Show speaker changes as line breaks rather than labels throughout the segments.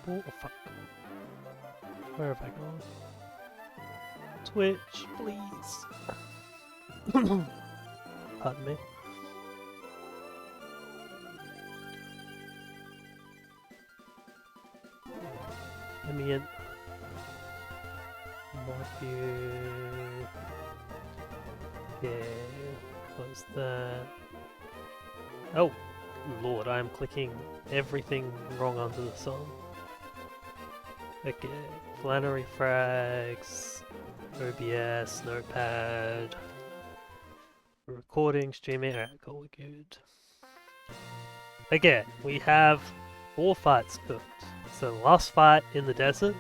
Oh fuck. Where have I gone? Twitch, please. Pardon me. Let me in. Module. Okay. Close that. Oh, Lord, I am clicking everything wrong under the sun. Okay, Flannery frags, OBS, Notepad, recording, streaming. Alright, cool, we're good. Again, we have 4 fights booked. So the last fight in the desert,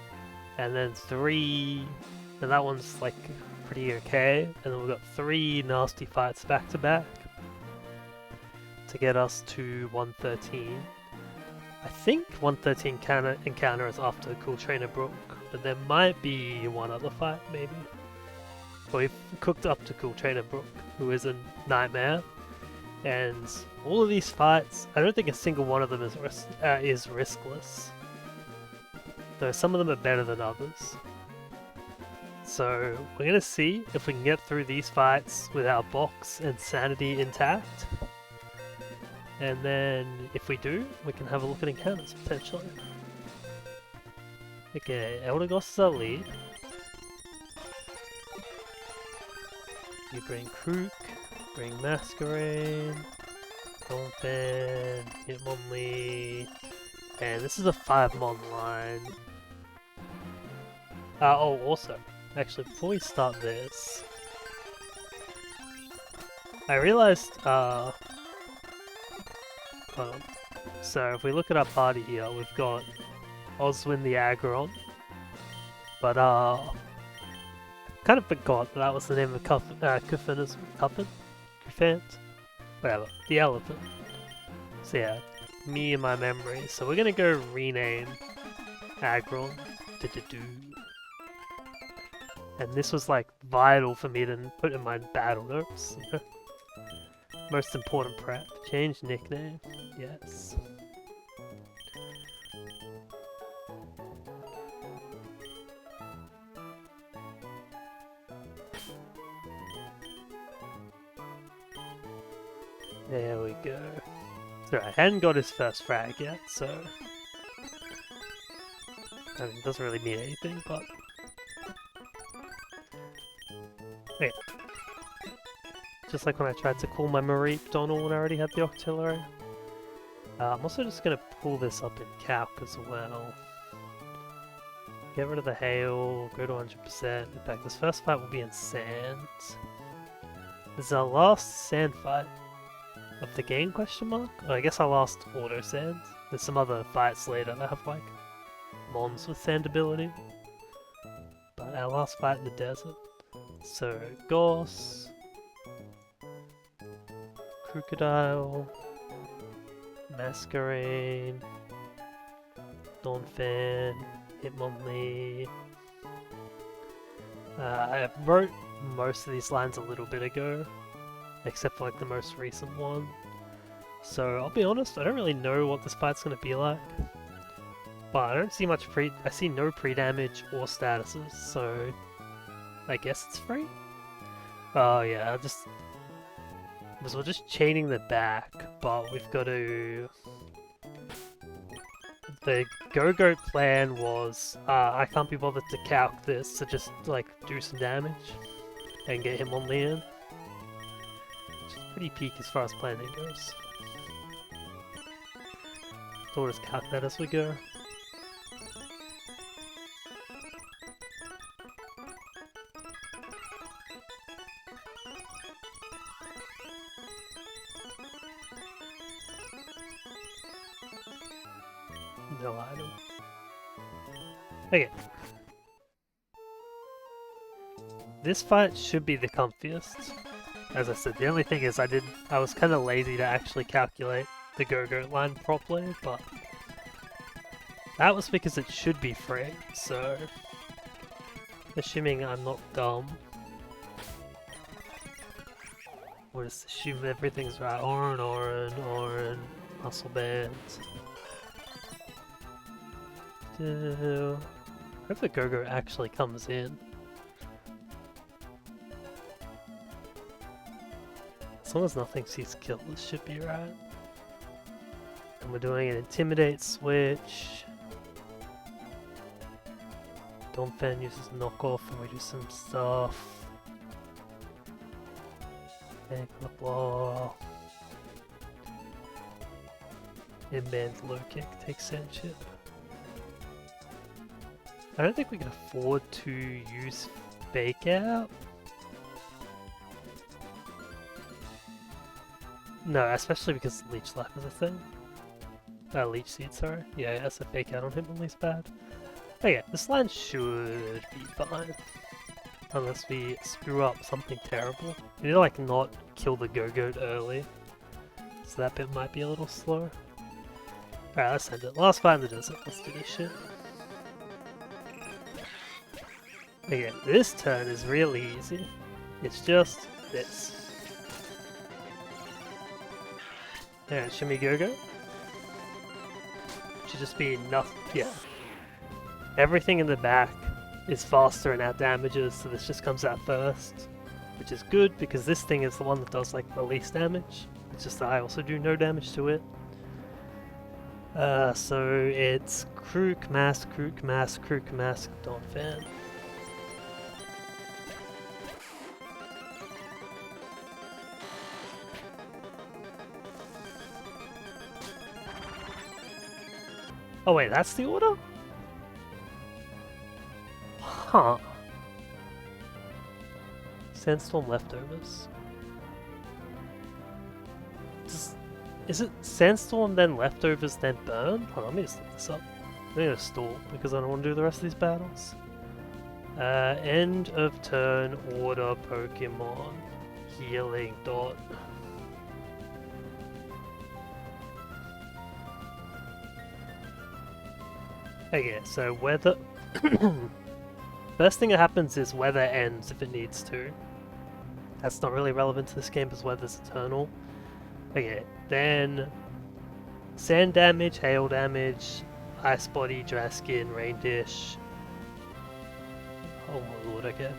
and then 3, and that one's like pretty okay. And then we've got 3 nasty fights back to back to get us to 113. I think 113 encounter is after Cool Trainer Brook, but there might be one other fight, maybe. But we've cooked up to Cool Trainer Brook, who is a nightmare, and all of these fights, I don't think a single one of them is riskless. Though some of them are better than others. So we're gonna see if we can get through these fights with our box and sanity intact. And then, if we do, we can have a look at encounters, potentially. Okay, Eldegoss is our lead. You bring Krook, bring Masquerade, Dolphin, Hitmonlee, and this is a 5-mon line. Oh, also, actually, before we start this, I realized, hold on. So if we look at our party here, we've got Oswin the Aggron, but kind of forgot that was the name of Kufant, whatever, the elephant. So yeah, me and my memory. So we're gonna go rename Aggron. And this was like vital for me to put in my battle notes. You know? Most important prep. Change nickname. Yes. There we go. So I hadn't got his first frag yet, so I mean, it doesn't really mean anything, but yeah. Just like when I tried to call my Mareep Donald when I already had the Octillery. I'm also just going to pull this up in Calc as well. Get rid of the hail, go to 100%. In fact, this first fight will be in sand. This is our last sand fight of the game, question mark? Oh, I guess our last auto sand. There's some other fights later that have like mons with sand ability. But our last fight in the desert. So, Goss, Crocodile, Masquerade, Donphan, Hitmonlee. I wrote most of these lines a little bit ago, except for like the most recent one. So I'll be honest, I don't really know what this fight's gonna be like. But I don't see much I see no pre-damage or statuses, so I guess it's free? Oh yeah, because we're just chaining the back, but we've got to... The Go-Go plan was, I can't be bothered to calc this, so just, like, do some damage and get him on Leon. Which is pretty peak as far as planning goes. So we'll just calc that as we go. No item. Okay. This fight should be the comfiest. As I said, the only thing is I was kind of lazy to actually calculate the Go-Go line properly, but that was because it should be free, so assuming I'm not dumb, we'll just assume everything's right. Orin, muscle bands. Hope the Go-Go actually comes in. As long as nothing sees kill, this should be right. And we're doing an Intimidate switch. Donphan uses knockoff and we do some stuff. Blah. Inband low kick takes sand chip. I don't think we can afford to use fake out. No, especially because leech life is a thing. Leech seed, sorry. Yeah, that's a fake out on him at least bad. Okay, this line should be fine. Unless we screw up something terrible. We need to like not kill the Go-Goat early. So that bit might be a little slow. Alright, let's end it. Last fight in the desert. Let's do this shit. Okay, this turn is really easy. It's just this. Alright, Shimmy Go-Go. Should just be enough. Yeah. Everything in the back is faster and out damages, so this just comes out first. Which is good because this thing is the one that does like the least damage. It's just that I also do no damage to it. So it's Krook, Mask, Donphan. Oh wait, that's the order? Huh. Sandstorm leftovers. Is it Sandstorm then leftovers then burn? Hold on, let me just look this up. I'm gonna stall because I don't want to do the rest of these battles. End of turn order Pokemon. Healing dot. Okay, so weather... First thing that happens is weather ends if it needs to. That's not really relevant to this game because weather's eternal. Okay, then... Sand damage, hail damage, ice body, dry skin, rain dish. Oh my lord, okay.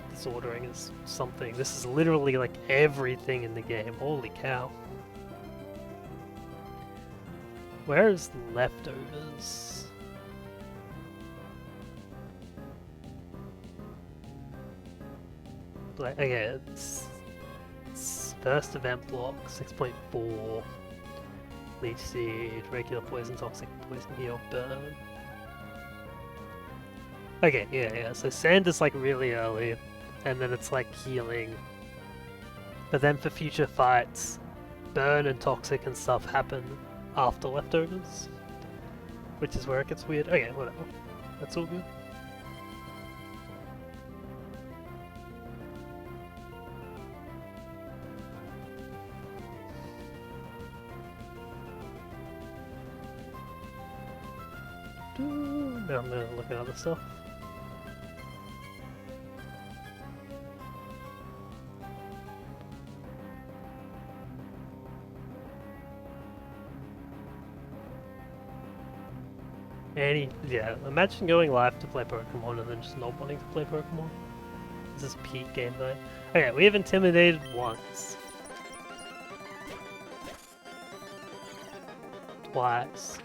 This ordering is something. This is literally like everything in the game. Holy cow. Where is leftovers? Okay, it's first event block, 6.4. Leech Seed, regular poison, toxic poison, heal, burn. Okay, yeah, so sand is like really early, and then it's like healing. But then for future fights, burn and toxic and stuff happen after leftovers. Which is where it gets weird. Okay, whatever. That's all good. Now I'm gonna look at other stuff. Yeah, imagine going live to play Pokemon and then just not wanting to play Pokemon. This is peak game night. Okay, we have intimidated once. Twice.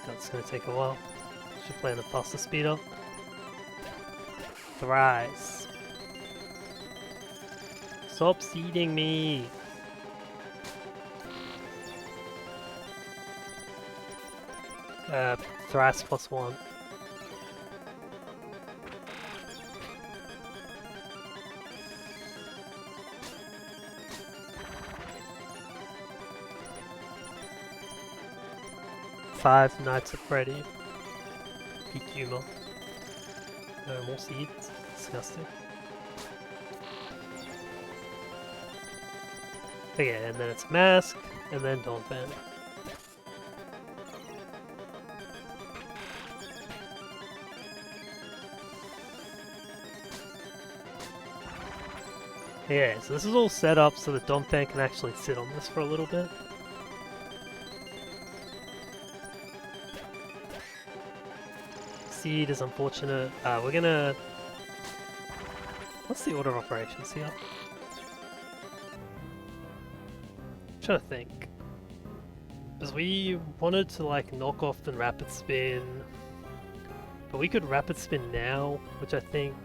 That's gonna take a while. Should play the faster speed up. Thrice. Stop seeding me! Thrice +1. Five Nights at Freddy. Peak humor. No more seeds. Disgusting. Okay, and then it's Mask, and then Donphan. Yeah, so this is all set up so that Domfan can actually sit on this for a little bit. Seed is unfortunate. We're gonna... What's the order of operations here? I'm trying to think. Because we wanted to like knock off the rapid spin, but we could rapid spin now, which I think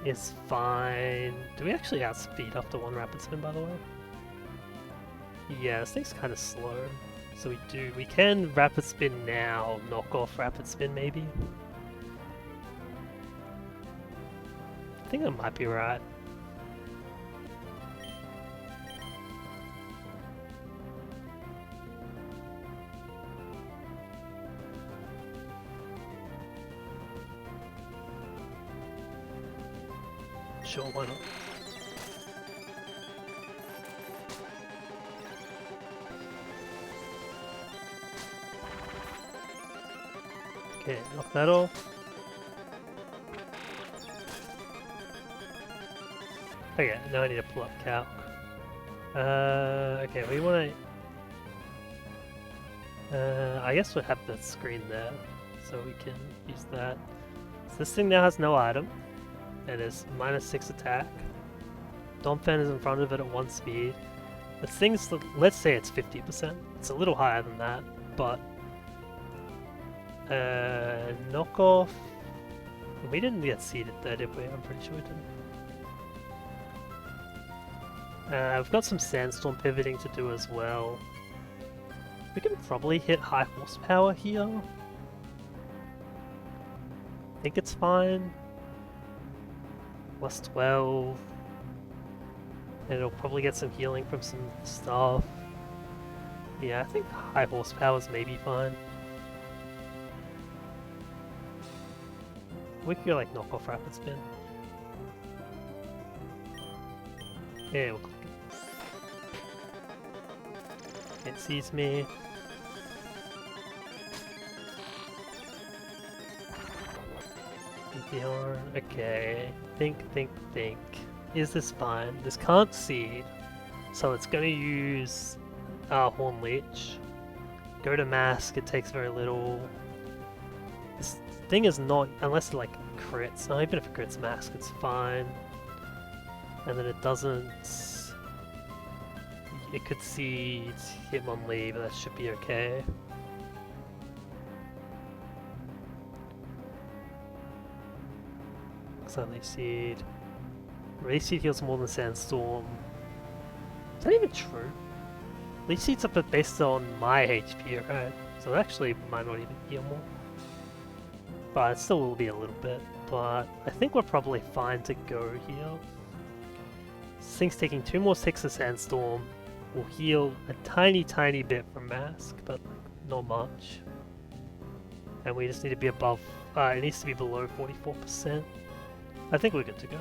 is fine. Do we actually outspeed after one rapid spin, by the way? Yeah, this thing's kind of slow. So we can rapid spin now, knock off rapid spin maybe. I think that might be right. Sure, why not? Okay, knock that off. Okay, now I need to pull up calc. Okay, we want to... I guess we'll have the screen there, so we can use that. So this thing now has no item, and is -6 attack. Domfan is in front of it at 1 speed. The thing's, let's say it's 50%. It's a little higher than that, but... knockoff... We didn't get seeded there, did we? I'm pretty sure we didn't. We've got some sandstorm pivoting to do as well. We can probably hit high horsepower here. I think it's fine. Plus 12. And it'll probably get some healing from some stuff. Yeah, I think high horsepower is maybe fine. We could go like knock off rapid spin. Yeah, we'll click it. It sees me. Okay. Think. Is this fine? This can't seed, so it's gonna use Horn Leech. Go to Mask, it takes very little. This thing is not, unless it like crits, no, even if it crits Mask, it's fine. And then it doesn't... It could seed Hitmonlee, but that should be okay. Leech Seed. Leech Seed heals more than Sandstorm. Is that even true? Leech Seed's up based on my HP, right? So it actually might not even heal more. But it still will be a little bit. But I think we're probably fine to go here. This thing's taking 2 more 6 of Sandstorm. Will heal a tiny bit from Mask, but not much. And we just need to be above... it needs to be below 44%. I think we're good to go.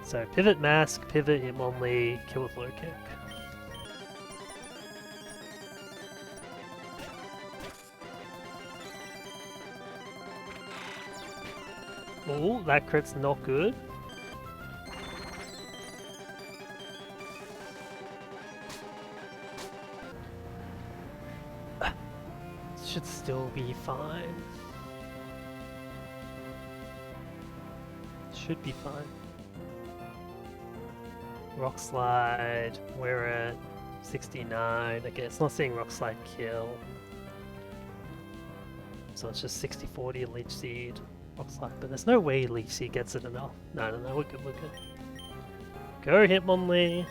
So pivot Mask, pivot Hitmonlee, kill with low kick. Oh, that crit's not good. Should still be fine. Should be fine. Rock Slide, we're at 69. Okay, it's not saying Rock Slide kill. So it's just 60-40 Leech Seed, Rock Slide. But there's no way Leech Seed gets it enough. No, we're good, we're good. Go Hitmonlee.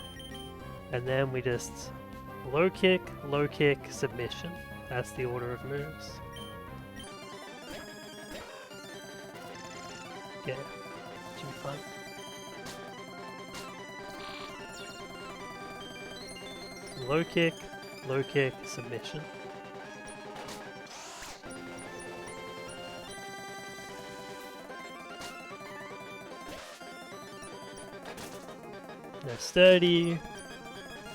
And then we just low kick, submission. That's the order of moves. Yeah. Should be fine. Low kick, submission. No sturdy.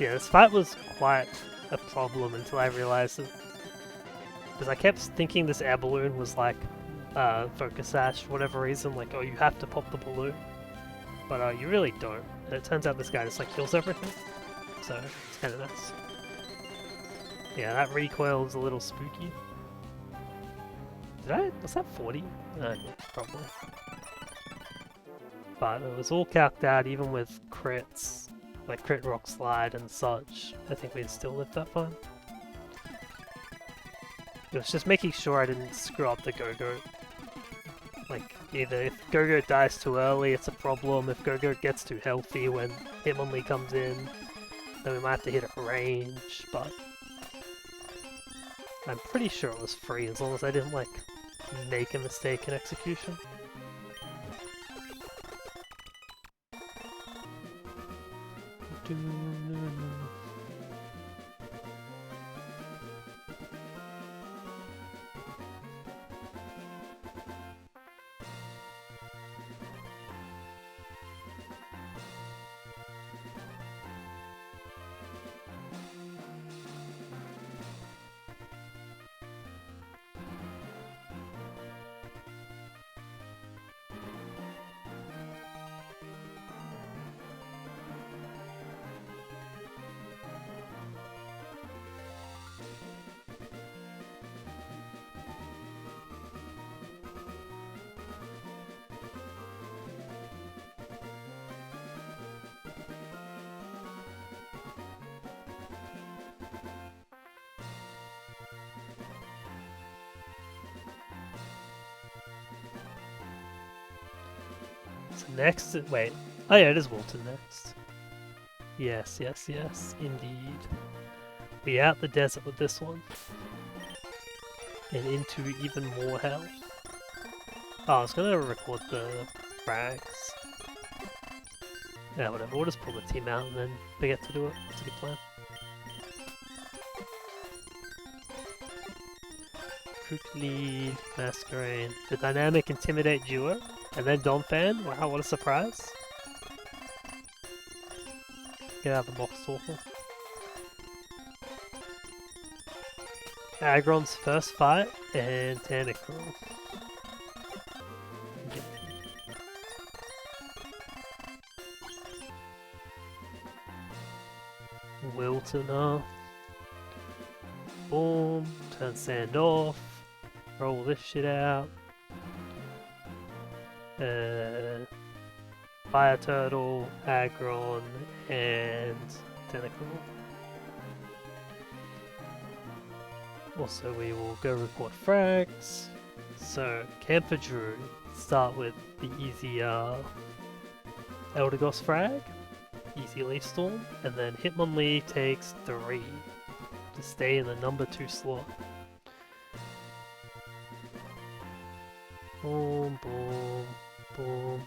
Yeah, this fight was quite a problem until I realized it. Because I kept thinking this air balloon was like Focus Sash for whatever reason, like, oh, you have to pop the balloon. but you really don't. And it turns out this guy just like kills everything, so it's kind of nice. Yeah, that recoil is a little spooky. Was that 40? Yeah, probably. But it was all capped out even with crits, like crit rock slide and such. I think we'd still live that far. It was just making sure I didn't screw up the Go-Go. Like, either if Go-Go dies too early, it's a problem. If Go-Go gets too healthy when Hitmonlee comes in, then we might have to hit a range, but I'm pretty sure it was free as long as I didn't, like, make a mistake in execution. So next, wait. Oh yeah, it is Walton next. Yes, yes, yes, indeed. Be out the desert with this one. And into even more hell. Oh, I was gonna record the frags. Yeah, whatever, we'll just pull the team out and then forget to do it. It's a good plan. Crook lead, Masquerade, the dynamic Intimidate duo, and then Donphan. Wow, what a surprise. Get out of the box, talking. Aggron's first fight, and Tentacruel. Yep. Wiltoner. Boom, turn sand off. Roll this shit out. Fire Turtle, Aggron, and Tentacruel. Also, we will go report frags. So, Camper Drew, start with the easy Eldegoss frag, easy Leaf Storm, and then Hitmonlee takes 3 to stay in the number 2 slot. Boom, boom, boom.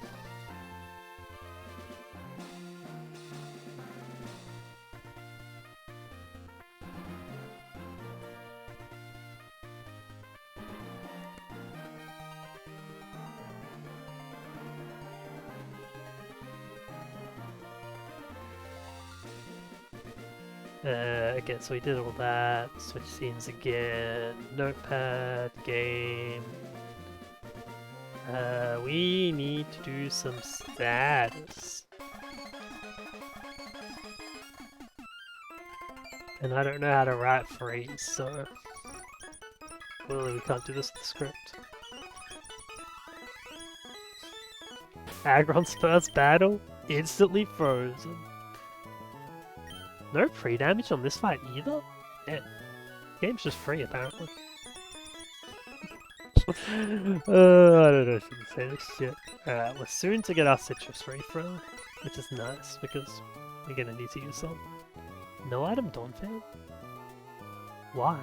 Again, so we did all that, switch scenes again, notepad, game. We need to do some status. And I don't know how to write freeze, so clearly we can't do this in the script. Aggron's first battle, instantly frozen. No pre-damage on this fight either? Yeah. Game's just free, apparently. I don't know if you can say this shit. Alright, we're soon to get our citrus refresh, which is nice, because we're gonna need to use some. No item Donphan? Why?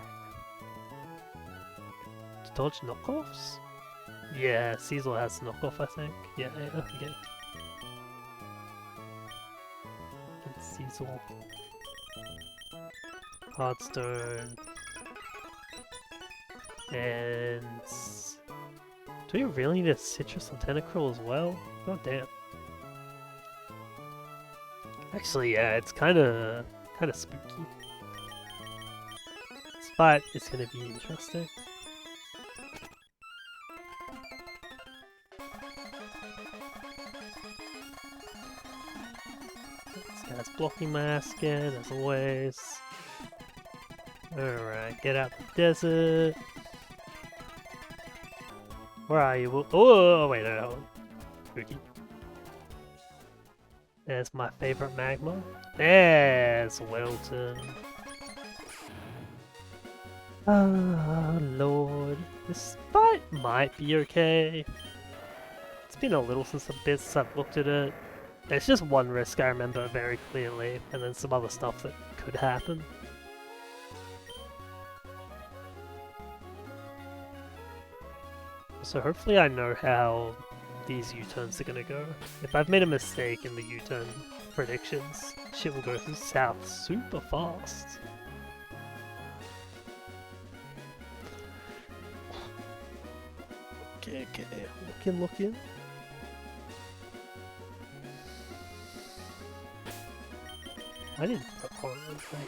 To dodge knockoffs? Yeah, Cecil has knockoff, I think. Yeah, okay. Cecil. Hardstone. And do we really need a citrus and Tentacruel as well? God damn. Actually, yeah, it's kind of spooky. This fight is gonna be interesting. That's blocking my ass again, as always. Alright, get out the desert. Where are you? Oh, wait, no. Spooky. There's my favorite magma. There's Wilton. Oh, Lord. This fight might be okay. It's been a little since I've looked at it. There's just one risk I remember very clearly, and then some other stuff that could happen. So hopefully I know how these U-turns are gonna go. If I've made a mistake in the U-turn predictions, shit will go south super fast. Okay, looking. I didn't put on anything.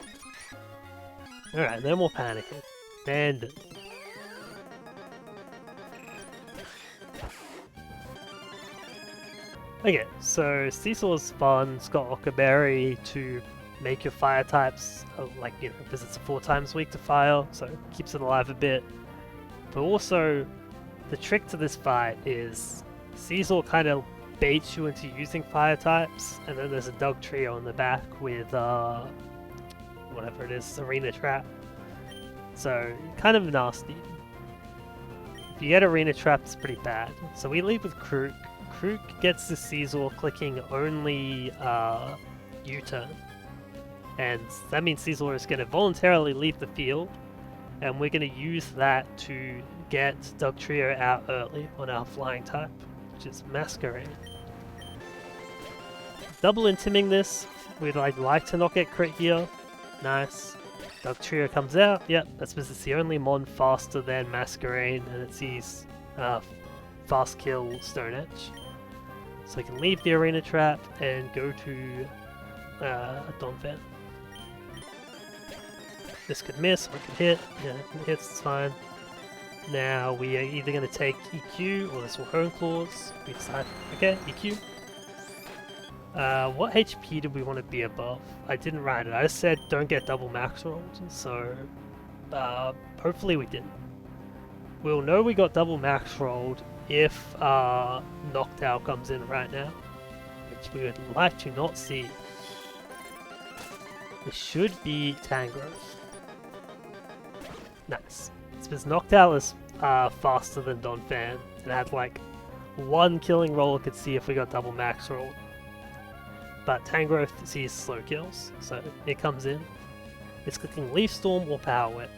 Alright, no more panicking. And okay, so Cecil's fun. It's got Ockerberry to make your fire types, like, you know, because it's 4 times a week to fire, so it keeps it alive a bit. But also, the trick to this fight is Cecil kind of baits you into using fire types, and then there's a dog trio in the back with, whatever it is, arena trap. So, kind of nasty. If you get arena trap, it's pretty bad. So we lead with Krook. Krook gets the Cecil clicking only U-turn. And that means Cecil is going to voluntarily leave the field, and we're going to use that to get Dog Trio out early on our flying type, which is Masquerade. Double intiming this, we'd like to not get crit here. Nice. Dog Trio comes out, yep, that's because it's the only mon faster than Masquerade, and it sees fast kill Stone Edge. So I can leave the arena trap and go to Donphan. This could miss or it could hit. Yeah, it hits, it's fine. Now we are either going to take EQ or this will Hone Claws. We decide, okay, EQ. What HP do we want to be above? I didn't write it. I just said don't get double max rolled, so hopefully we didn't. We'll know we got double max rolled if Noctowl comes in right now, which we would like to not see. This should be Tangrowth. Nice. It's because Noctowl is faster than Donphan. It had like one killing roll it could see if we got double max rolled. But Tangrowth sees slow kills, so it comes in. It's clicking Leaf Storm or Power Whip.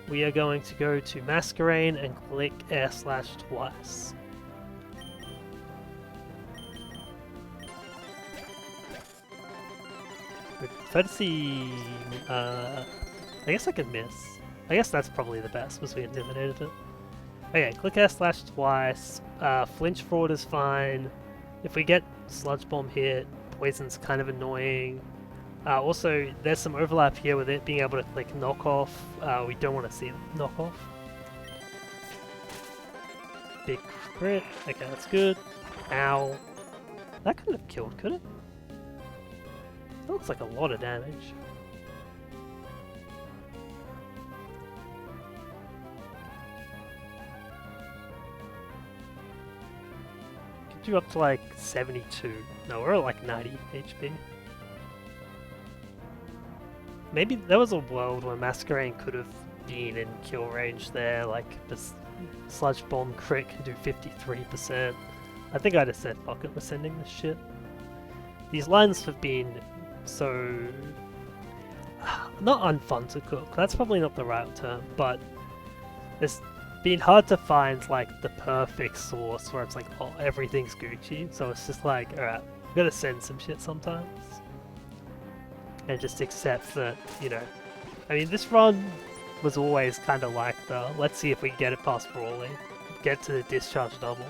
We are going to go to Masquerade and click Air Slash twice. Prefer to see... I guess I could miss. I guess that's probably the best, because we intimidated it. Okay, click Air Slash twice. Flinch Fraud is fine. If we get Sludge Bomb hit, Poison's kind of annoying. Also, there's some overlap here with it being able to click Knockoff. We don't want to see Knockoff. Big crit. Okay, that's good. Ow. That couldn't have killed, could it? That looks like a lot of damage. Get you up to like 72. No, we're at like 90 HP. Maybe there was a world where Masquerade could have been in kill range there, like the Sludge Bomb crit can do 53%. I think I just said fuck it, we're sending this shit. These lines have been so... not unfun to cook, that's probably not the right term, but it's been hard to find like the perfect source where it's like, oh, everything's Gucci, so it's just like, alright, we gotta send some shit sometimes. And just accept that, you know, I mean, this run was always kind of like the, let's see if we can get it past Brawling, get to the discharge double,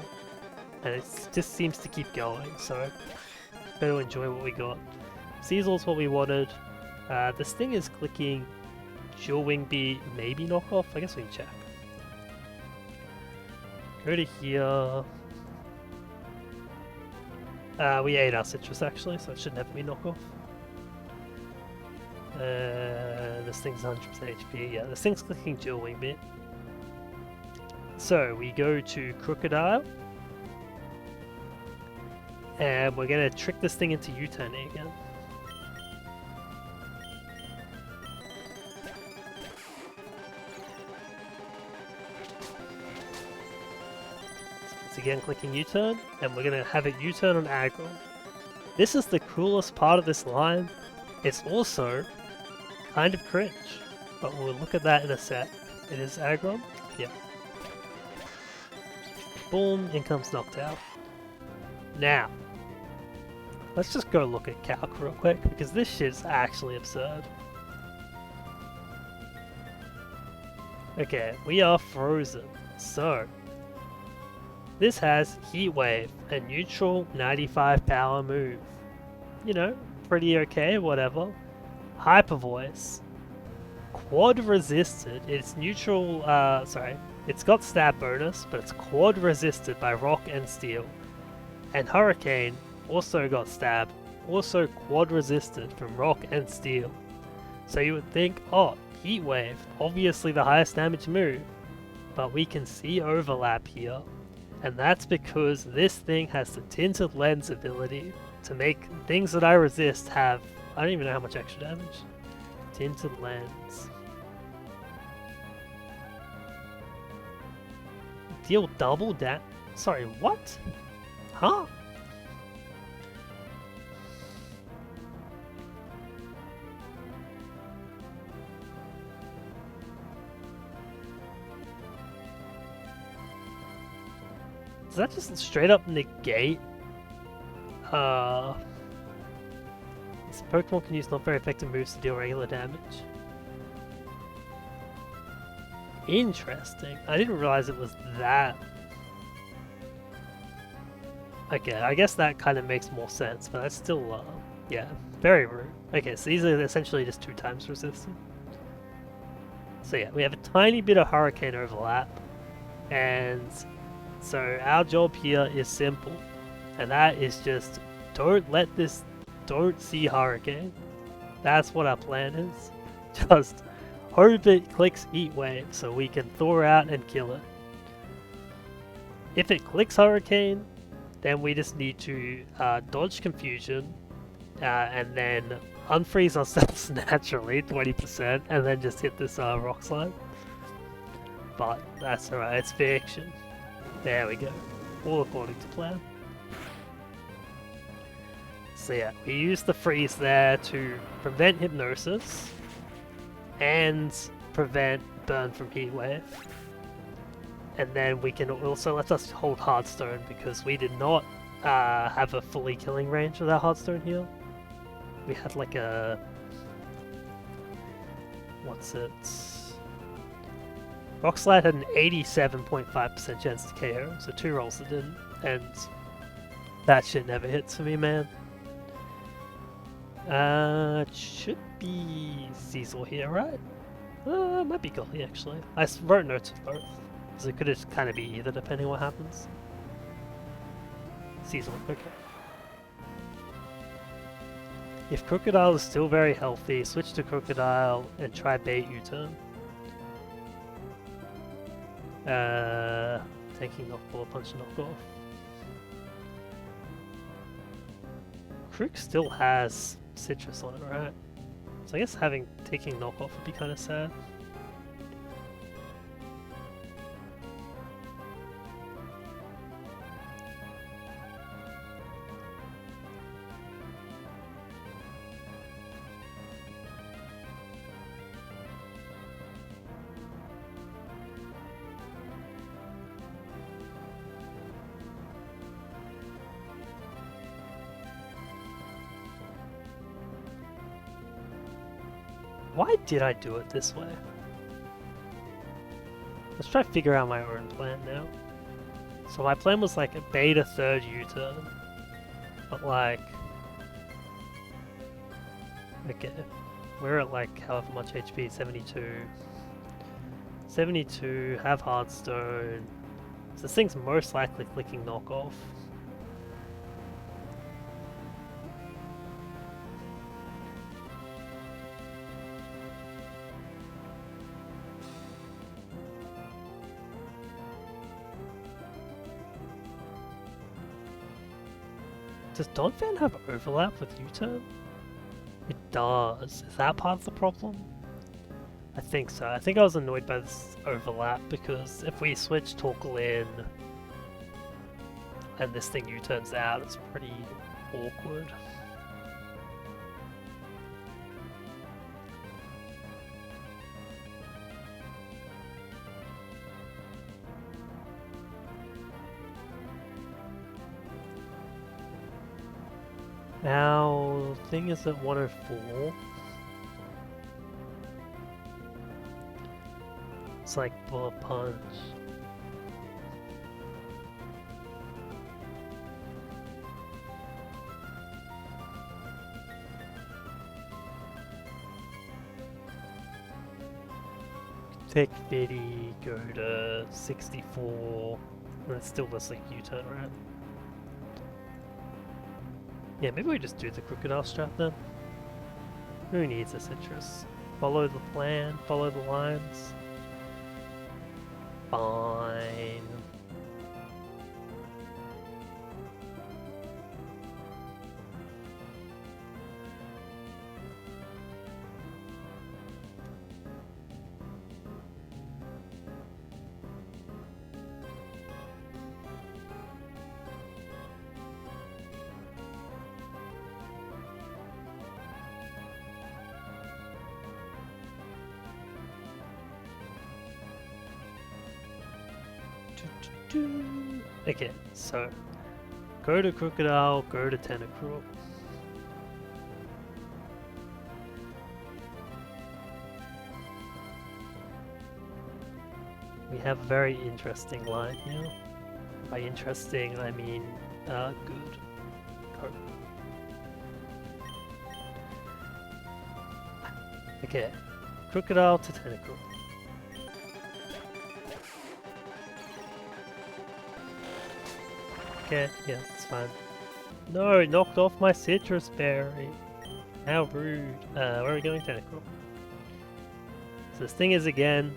and it just seems to keep going, so better enjoy what we got. Cecil's what we wanted. This thing is clicking Dual Wing Beat, maybe Knockoff, I guess we can check. Go to here. We ate our citrus actually, so it should never be knockoff. This thing's 100% HP. Yeah, this thing's clicking dual wing bit. So we go to Crocodile. And we're gonna trick this thing into U-turning again. It's again clicking U-turn, and we're gonna have it U-turn on aggro. This is the coolest part of this line. It's also kind of cringe, but we'll look at that in a sec. It is aggro? Yeah. Boom, income's knocked out. Now, let's just go look at calc real quick, because this shit's actually absurd. Okay, we are frozen, so this has Heat Wave, a neutral 95 power move. You know, pretty okay, whatever. Hyper Voice, quad resisted. It's neutral, it's got stat bonus, but it's quad resisted by rock and steel. And Hurricane also got stab, also quad resisted from rock and steel. So you would think, oh, Heat Wave, obviously the highest damage move, but we can see overlap here. And that's because this thing has the Tinted Lens ability to make things that I resist have, I don't even know how much extra damage. Tinted Lens. Deal double damage? Sorry, what? Huh? Does that just straight up negate? This Pokemon can use not very effective moves to deal regular damage. Interesting. I didn't realize it was that. Okay, I guess that kind of makes more sense, but that's still, yeah, very rude. Okay, so these are essentially just 2 times resistant. So yeah, we have a tiny bit of Hurricane overlap, and so our job here is simple, and that is just don't see Hurricane. That's what our plan is. Just hope it clicks Heat Wave so we can thaw out and kill it. If it clicks Hurricane, then we just need to dodge Confusion, and then unfreeze ourselves naturally, 20%, and then just hit this Rock Slide. But that's alright, it's fiction. There we go. All according to plan. So yeah, we use the freeze there to prevent Hypnosis and prevent burn from Heat Wave. And then we can also let us hold Heartstone because we did not have a fully killing range with our Heartstone here. We had like a... what's it? Rock Slide had an 87.5% chance to KO, so 2 rolls it didn't, and that shit never hits for me, man. It should be Cecil here, right? It might be Golly, actually. I wrote notes of both, because it could just kind of be either, depending what happens. Cecil, okay. If Crocodile is still very healthy, switch to Crocodile and try bait U-turn. Taking knockball, punch knockoff. Crook still has citrus on it, right? So I guess taking knockoff would be kind of sad. Why did I do it this way? Let's try to figure out my own plan now. So my plan was like a beta 3rd U-turn. But like... okay. We're at like however much HP, 72. 72, have Heartstone. So this thing's most likely clicking knockoff. Does Donphan have overlap with U-turn? It does. Is that part of the problem? I think so. I think I was annoyed by this overlap because if we switch Torkoal in and this thing U-turns out, it's pretty awkward. Now, thing is at 104. It's like bullet punch. Take 50, go to 64, and it's still this like U-turn, right? Yeah, maybe we just do the crocodile strat then. Who needs a citrus? Follow the plan, follow the lines. Fine. Okay, so go to crocodile, go to tentacruel. We have a very interesting line here. By interesting, I mean good. Go. Okay, crocodile to tentacruel. Okay, yeah, it's fine. No, it knocked off my citrus berry. How rude. Where are we going, tentacruel? So this thing is again,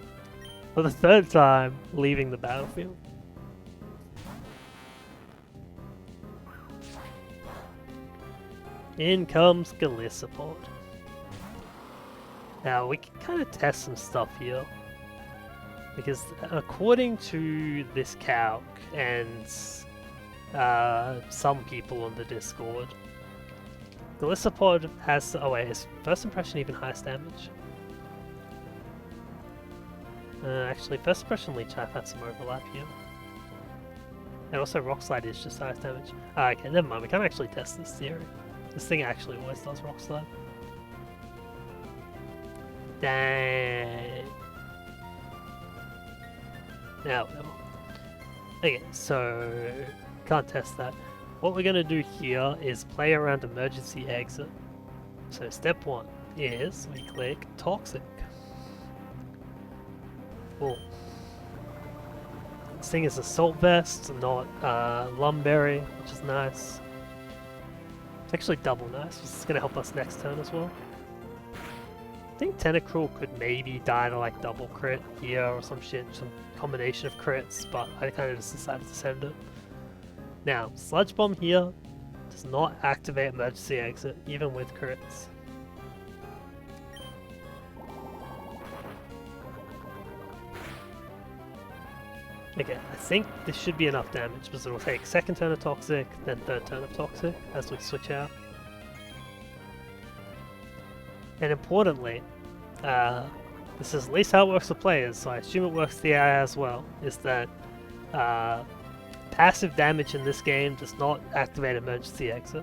for the third time, leaving the battlefield. In comes Golisopod. Now we can kind of test some stuff here. Because according to this calc and some people on the Discord, Golisopod has, oh wait, is first impression even highest damage? Actually, first impression leech I've had some overlap here. And also rock slide is just highest damage. Okay, never mind, we can't actually test this theory. This thing actually always does rock slide. Dang. Now, whatever. Okay, so can't test that. What we're gonna do here is play around emergency exit. So step one is we click toxic. Cool. This thing is assault vest, not lumberry, which is nice. It's actually double nice. This is gonna help us next turn as well. I think Tentacruel could maybe die to like double crit here or some shit, some combination of crits, but I kind of just decided to send it. Now, Sludge Bomb here does not activate emergency exit, even with crits. Okay, I think this should be enough damage because it'll take second turn of Toxic, then third turn of Toxic as we switch out. And importantly, this is at least how it works for players, so I assume it works for the AI as well, is that passive damage in this game does not activate emergency exit.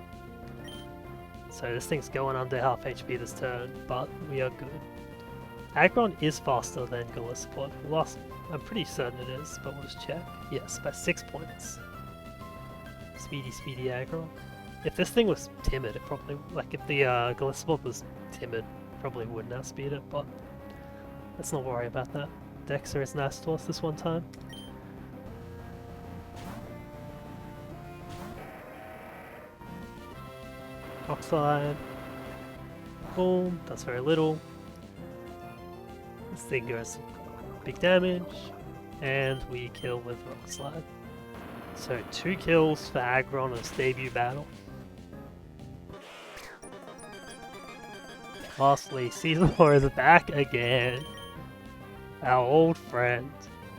So this thing's going under half HP this turn, but we are good. Aggron is faster than Golisopod. I'm pretty certain it is, but we'll just check. Yes, by 6 points. Speedy Aggron. If this thing was timid, it probably, like if the Golisopod was timid, probably wouldn't outspeed it, but let's not worry about that. Dexter is nice to us this one time. Oxide. Boom, does very little. This thing goes big damage, and we kill with Rock Slide. So 2 kills for Aggron in his debut battle. Lastly, Caesar is back again. Our old friend.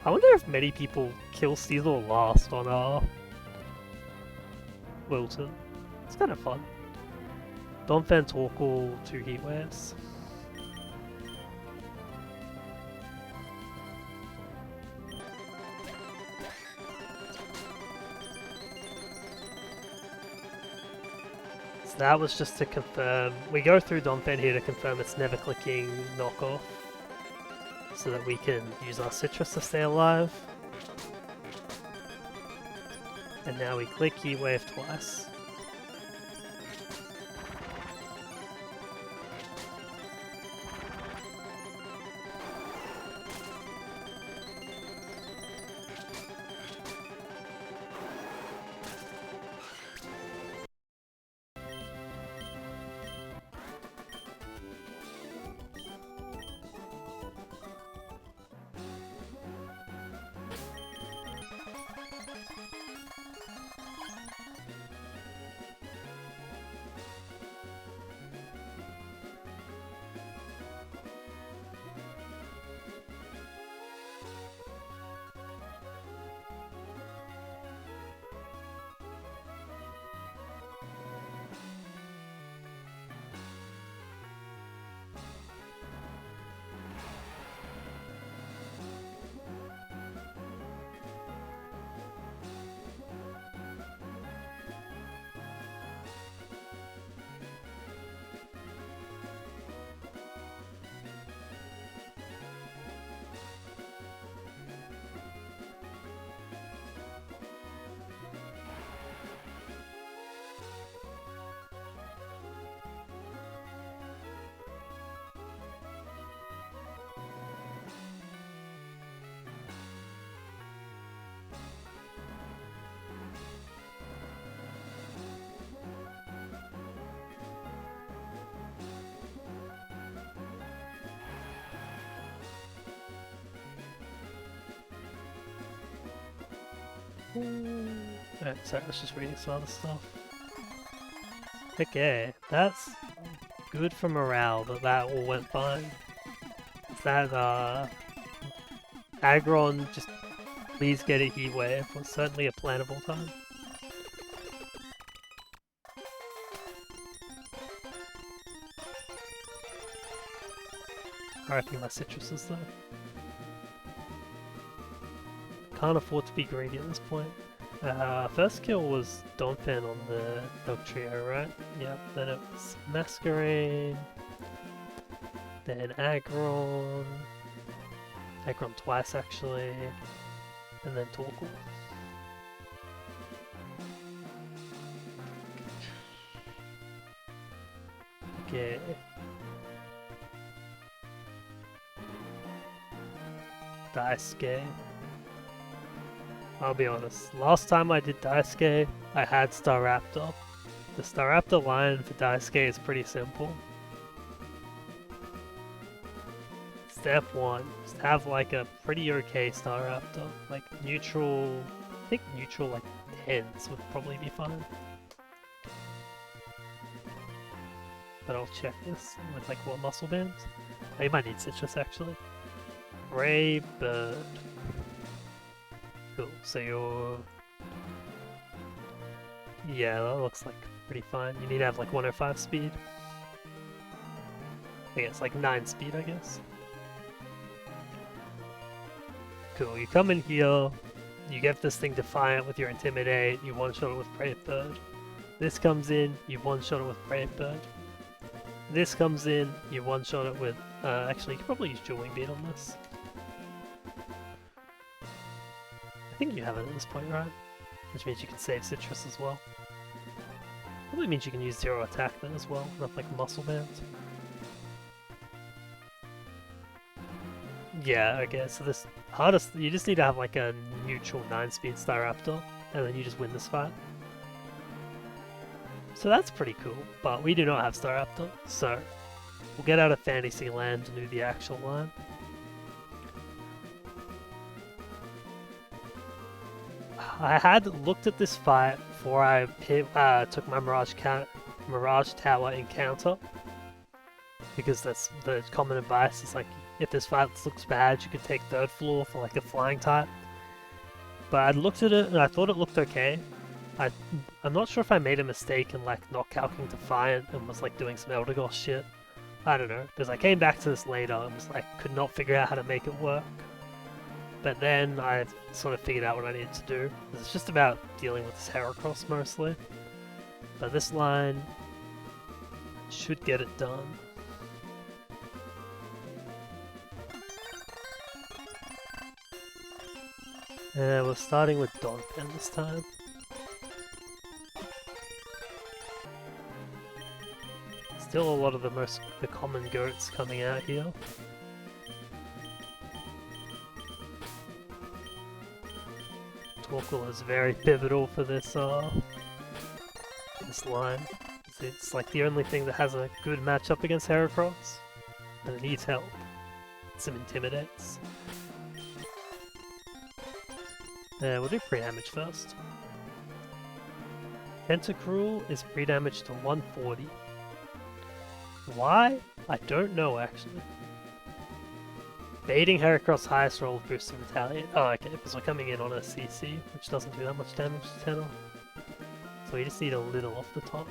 I wonder if many people kill Caesar last on Wilton. It's kind of fun. Donphan Torkoal, 2 heat waves. So that was just to confirm. We go through Donphan here to confirm it's never clicking knockoff, so that we can use our citrus to stay alive. And now we click heat wave twice. Alright, sorry, I was just reading some other stuff. Okay, that's good for morale, but that all went fine. That, Agron, just please get a heat wave, was certainly a plannable time. RIP my citruses though. Can't afford to be greedy at this point. First kill was Donphan on the Dog Trio, right? Yep, then it was Masquerade, then Agron twice actually, and then Torkoal. Okay. Daisuke. I'll be honest, last time I did Daisuke, I had Staraptor. The Staraptor line for Daisuke is pretty simple. Step 1, just have like a pretty okay Staraptor, like neutral, I think neutral like 10s would probably be fine. But I'll check this with like what muscle bands. Oh, you might need citrus actually. Ray Bird. Cool, so you're... Yeah, that looks like pretty fine. You need to have like 105 speed. I think it's like 9 speed, I guess. Cool, you come in here, you get this thing Defiant with your Intimidate, you one-shot it with Brave Bird. This comes in, you one-shot it with Brave Bird. This comes in, you one-shot it with... actually, you could probably use Dual Wing Beat on this. I think you have it at this point, right? Which means you can save citrus as well. Probably means you can use 0 attack then as well, not like muscle bands. Yeah, okay, so this hardest, you just need to have like a neutral 9-speed Staraptor, and then you just win this fight. So that's pretty cool, but we do not have Staraptor, so we'll get out of Fantasy Land and do the actual line. I had looked at this fight before I took my Mirage Tower encounter. because that's the common advice. It's like, if this fight looks bad, you could take third floor for like a flying type. But I looked at it and I thought it looked okay. I'm not sure if I made a mistake in like not calculating Defiant and was like doing some Eldegoss shit. I don't know, because I came back to this later and was like, could not figure out how to make it work. But then I sort of figured out what I needed to do. It's just about dealing with this Heracross mostly. But this line should get it done. We're starting with Donphan this time. Still a lot of the common goats coming out here. Torkoal is very pivotal for this this line. It's like the only thing that has a good matchup against Heracross, and it needs help. Some Intimidates. We'll do pre-damage first. Tentacruel is pre-damage to 140. Why? I don't know actually. Baiting Heracross highest roll boosts to Retaliate. Oh, okay, because we're coming in on a CC, which doesn't do that much damage to Tenor. So we just need a little off the top.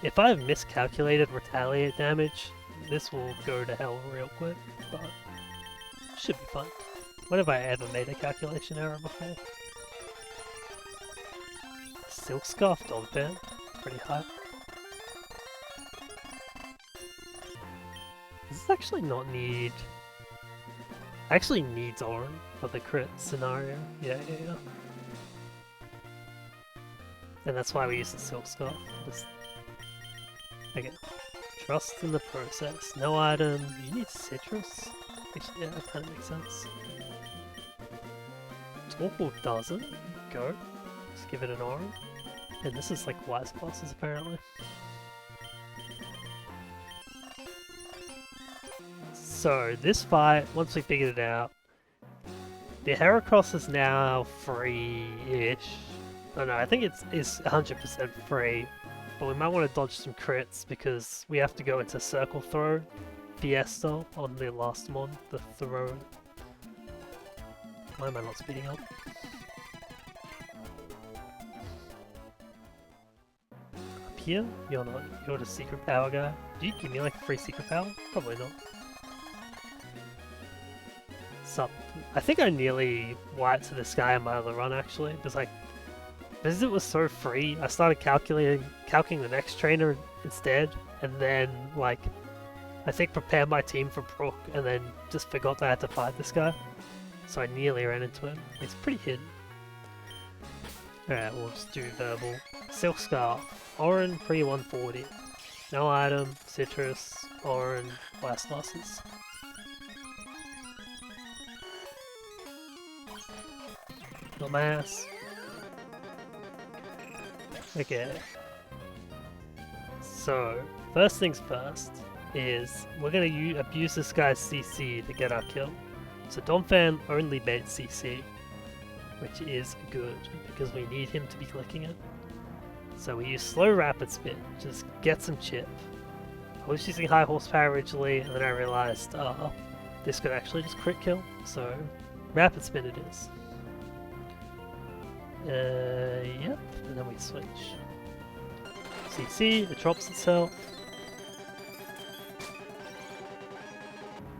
If I've miscalculated Retaliate damage, this will go to hell real quick, but should be fine. When have I ever made a calculation error before? Silk Scarf Donphan, pretty high. Does this actually not need... Actually needs Oran for the crit scenario. Yeah. And that's why we use the Silk Scarf. Okay. Trust in the process. No item. You need citrus? Actually, yeah, that kind of makes sense. Torkoal doesn't. Go. Just give it an Oran. And this is like wise bosses apparently. So this fight, once we figured it out, the Heracross is now free-ish. Oh no, I think it's 100% free, but we might want to dodge some crits because we have to go into Circle Throw Fiesta on the last one, the throw. Why am I not speeding up? Up here? You're not. You're the secret power guy. Do you give me like a free secret power? Probably not. Sup. I think I nearly wiped to this guy in my other run actually. Because like, because it was so free, I started calculating the next trainer instead, and then like, I think prepared my team for Brook, and then just forgot that I had to fight this guy. So I nearly ran into him. He's pretty hidden. Alright, we'll just do verbal. Silk Scarf, Oran pre 140. No item, citrus, Oran, blast losses. Not my ass. Okay. So, first things first is we're going to abuse this guy's CC to get our kill. So Donphan only baits CC, which is good because we need him to be clicking it. So we use slow rapid spin, just get some chip. I was using high horsepower originally, and then I realized this could actually just crit kill, so rapid spin it is. Yep, and then we switch. CC, it drops itself.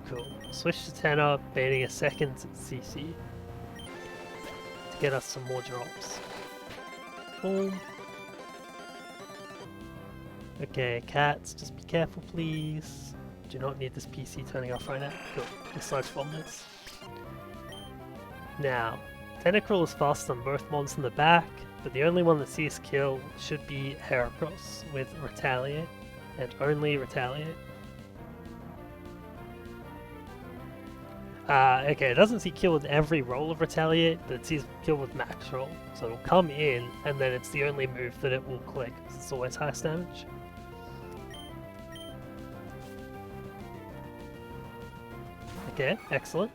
Cool. Switch to Tenor, baiting a second CC to get us some more drops. Boom. Okay, cats, just be careful please. Do not need this PC turning off right now. Cool. Dislodge bombers. Now, Tentacruel is fast on both mons in the back, but the only one that sees kill should be Heracross with Retaliate, and only Retaliate. Okay, it doesn't see kill with every roll of Retaliate, but it sees kill with max roll. So it'll come in, and then it's the only move that it will click, because it's always highest damage. Okay, excellent.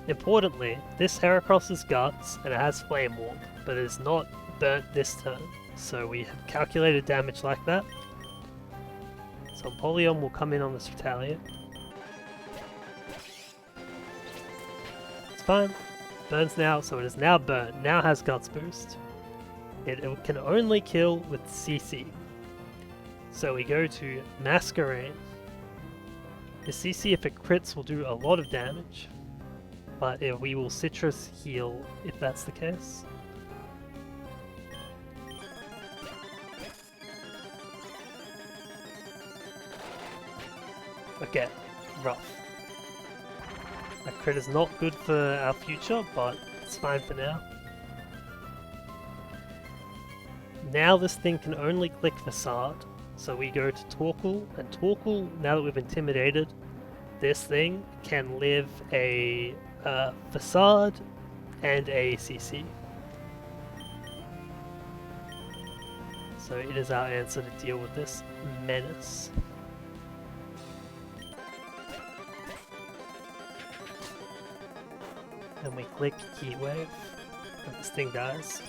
Importantly, this Heracross is Guts, and it has Flame Warp, but it is not burnt this turn, so we have calculated damage like that. So Apollyon will come in on this Retaliate. It's fine. Burns now, so it is now burned. Now has Guts Boost. It can only kill with CC. So we go to Masquerade. The CC, if it crits, will do a lot of damage. But we will Citrus heal if that's the case. Okay, rough. That crit is not good for our future, but it's fine for now. Now this thing can only click Facade, so we go to Torkoal, and Torkoal, now that we've intimidated, this thing can live a Facade and a CC. So it is our answer to deal with this menace. And we click Key Wave, and this thing dies.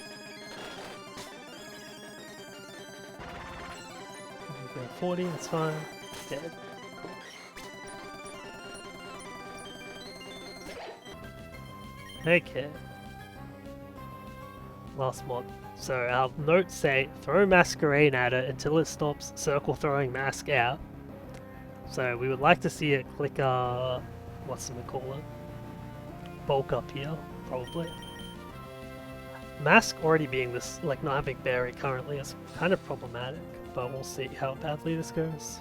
We go 40, that's fine. Dead. Cool. Okay. Last mod. So our notes say, throw Masquerade at it until it stops circle throwing Mask out. So we would like to see it click what's we call it? Bulk up here, probably. Mask already being this, like not having berry currently is kind of problematic, but we'll see how badly this goes.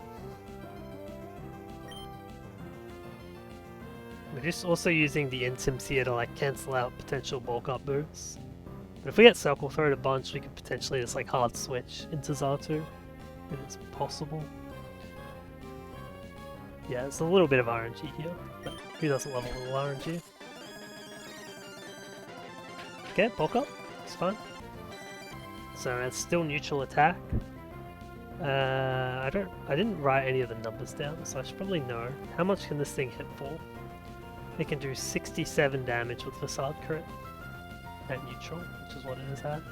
We're just also using the Intims here to like cancel out potential bulk up moves. But if we get Circle Thrown a bunch, we could potentially just like hard switch into Xatu, if it's possible. Yeah, it's a little bit of RNG here, but who doesn't love a little RNG? Okay, bulk up, it's fine. So it's still neutral attack. I didn't write any of the numbers down, so I should probably know. How much can this thing hit for? It can do 67 damage with Facade crit at neutral, which is what it is at.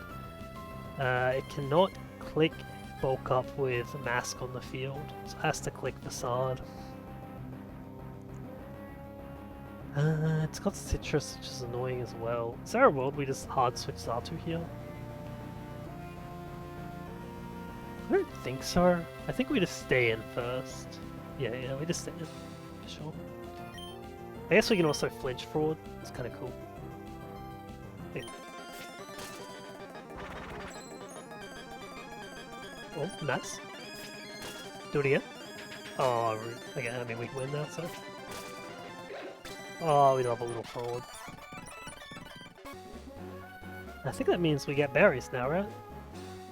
It cannot click bulk up with Mask on the field, so it has to click Facade. It's got Citrus, which is annoying as well. Is there a world we just hard switch Xatu here? I don't think so. I think we just stay in first. Yeah, we just stay in, for sure. I guess we can also flinch fraud. It's kind of cool. Yeah. Oh, nice. Do it again. Oh, again, I mean, we can win now, so. Oh, we love a little fraud. I think that means we get berries now, right?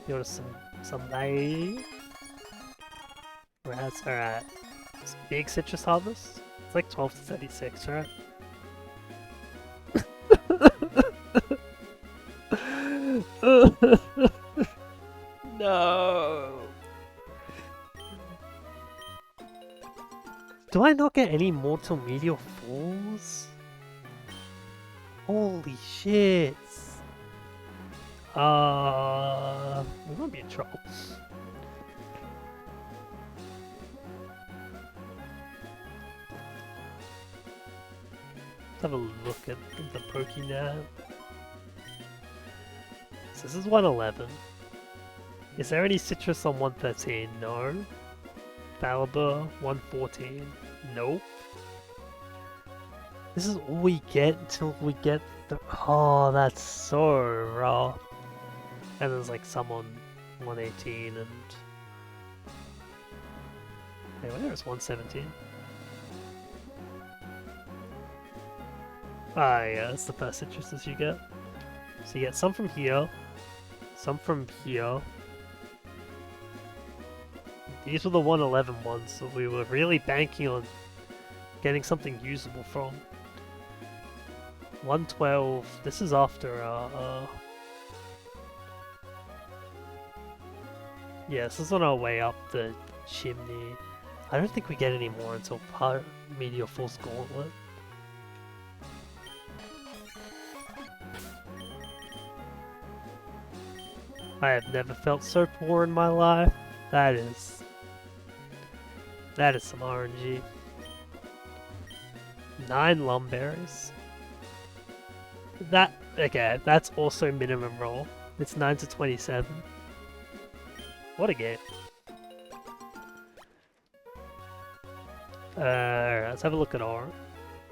Go to some bay. Rats, alright. Big citrus harvest. It's like 12 to 36, right? No. Do I not get any Mortal Meteor Falls? Holy shit! We might be in trouble. Let's have a look at the Pokénav. So this is 111. Is there any citrus on 113? No. Falibur, 114. Nope. This is all we get until we get the... Oh, that's so rough. And there's like some on 118 and... Wait, where is 117? Ah, yeah, that's the first citruses you get. So you get some from here, some from here. These were the 111 ones, so we were really banking on getting something usable from. 112, this is after yeah, this is on our way up the chimney. I don't think we get any more until Meteor Force Gauntlet. I have never felt so poor in my life. That is That is some RNG. 9 lumberries. Okay, that's also minimum roll. It's 9 to 27. What a game. Alright, let's have a look at our.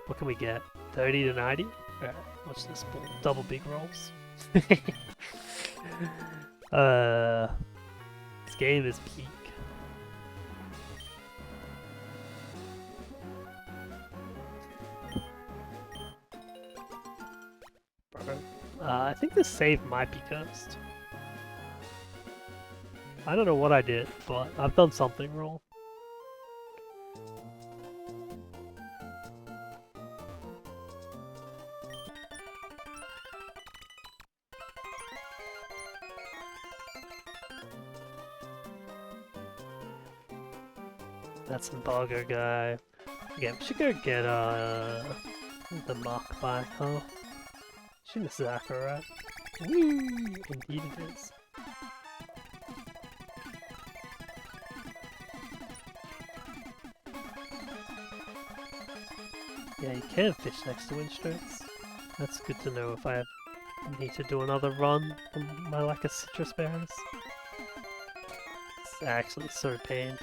What can we get? 30 to 90? Alright, watch this ball. Double big rolls. This game is peak. Bro. I think this save might be cursed. I don't know what I did, but I've done something wrong. That's embargo guy. Yeah, we should go get the mark back, huh? Shouldn't have Zaka, right? Woo! Indeed it is. Yeah, you can fish next to wind strokes. That's good to know if I need to do another run from my lack of citrus berries. It's actually so pain.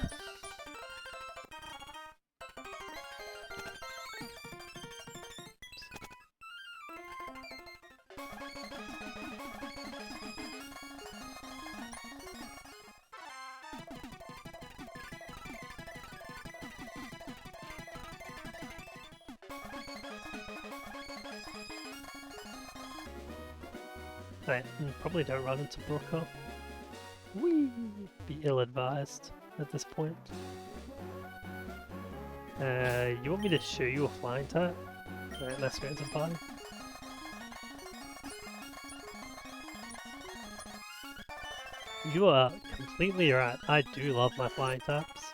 Right, probably don't run into Brooker. Whee! Be ill-advised at this point. You want me to show you a flying type? Alright, let's go into party. You are completely right. I do love my flying types.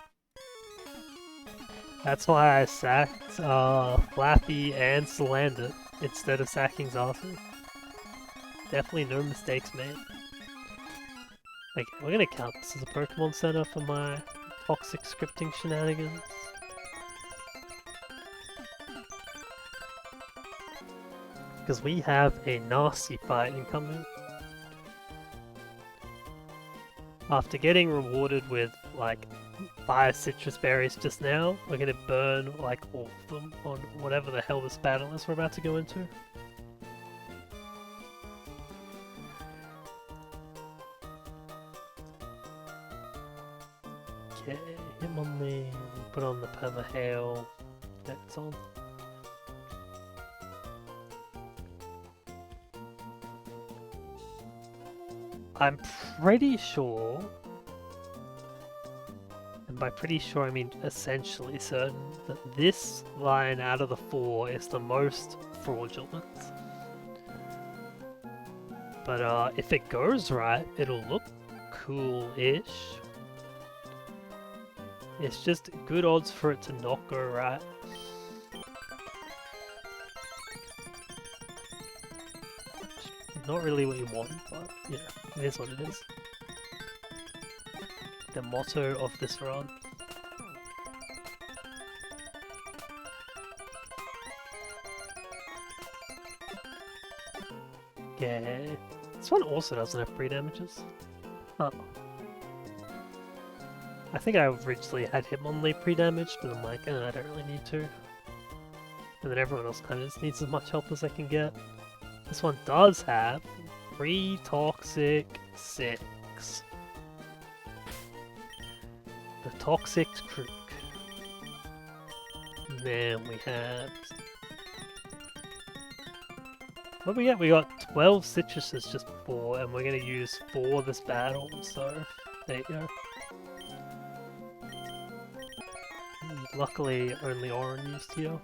That's why I sacked Flappy and Salandit instead of sacking Zazu. Definitely no mistakes made. Okay, we're gonna count this as a Pokemon Center for my toxic scripting shenanigans. Because we have a nasty fight incoming. After getting rewarded with like 5 citrus berries just now, we're gonna burn like all of them on whatever the hell this battle is we're about to go into. Okay, Hitmonlee, put on the Permahail, that's on. I'm pretty sure, and by pretty sure I mean essentially certain, that this line out of the 4 is the most fraudulent. But if it goes right, it'll look cool-ish. It's just good odds for it to not go right. Not really what you want, but you know, it is what it is. The motto of this run. Yeah, this one also doesn't have pre-damages. Oh. I think I originally had Hitmonlee pre-damaged, but I'm like, I don't really need to. And then everyone else kind of just needs as much help as I can get. This one does have 3 Toxic 6. The Toxic Crook. And then we have... What did we get? We got 12 citruses just before, and we're going to use 4 this battle, so there you go. Luckily, only Oran used here.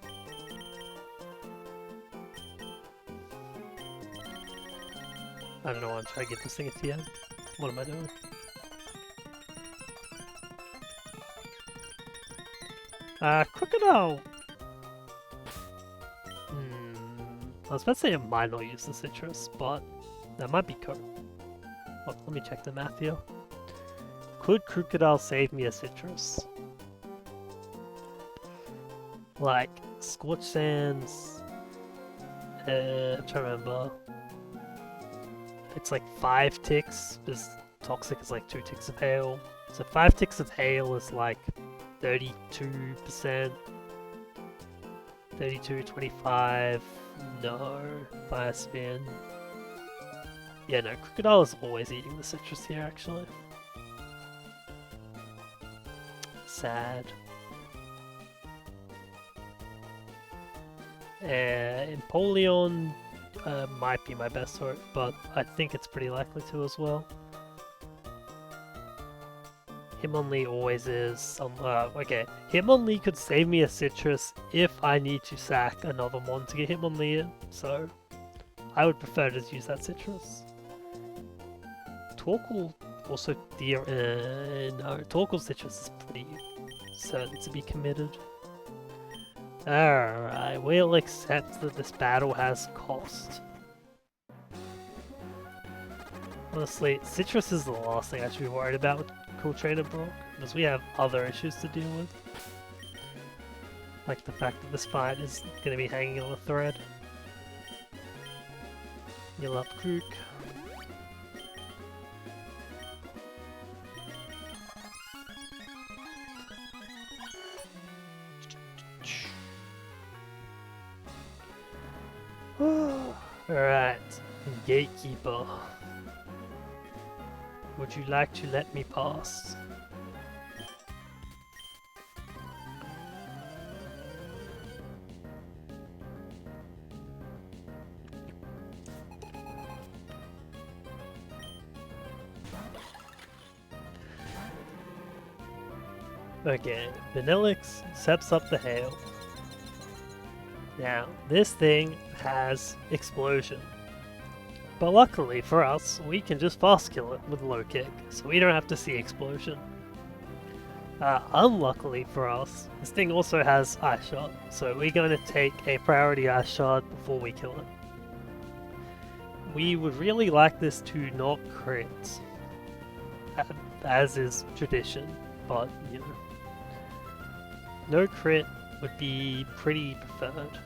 I don't know why I'm trying to get this thing at the end. What am I doing? Crocodile! I was about to say it might not use the citrus, but that might be code. Oh, let me check the math here. Could Crocodile save me a citrus? like Scorch Sands. I'm trying to remember. It's like 5 ticks. Because Toxic is like 2 ticks of hail. So 5 ticks of hail is like 32%. 32, 25. No. Fire Spin. Yeah, no. Crocodile is always eating the citrus here, actually. Sad. Empoleon might be my best hope, but I think it's pretty likely to as well. Hitmonlee always is. Okay, Hitmonlee could save me a citrus if I need to sack another mon to get Hitmonlee in, so I would prefer to just use that citrus. Torkoal also no, Torkoal citrus is pretty certain to be committed. Alright, we'll accept that this battle has cost. Honestly, citrus is the last thing I should be worried about with Cool Trainer Brock, because we have other issues to deal with. Like the fact that this fight is going to be hanging on a thread. Heal up Krook. Alright, Gatekeeper. Would you like to let me pass? Okay, Vanillix steps up the hail. Now, this thing has Explosion. But luckily for us, we can just fast kill it with low kick, so we don't have to see Explosion. Unluckily for us, this thing also has Ice Shot, so we're going to take a priority Ice Shot before we kill it. We would really like this to not crit, as is tradition, but you know, no crit would be pretty preferred.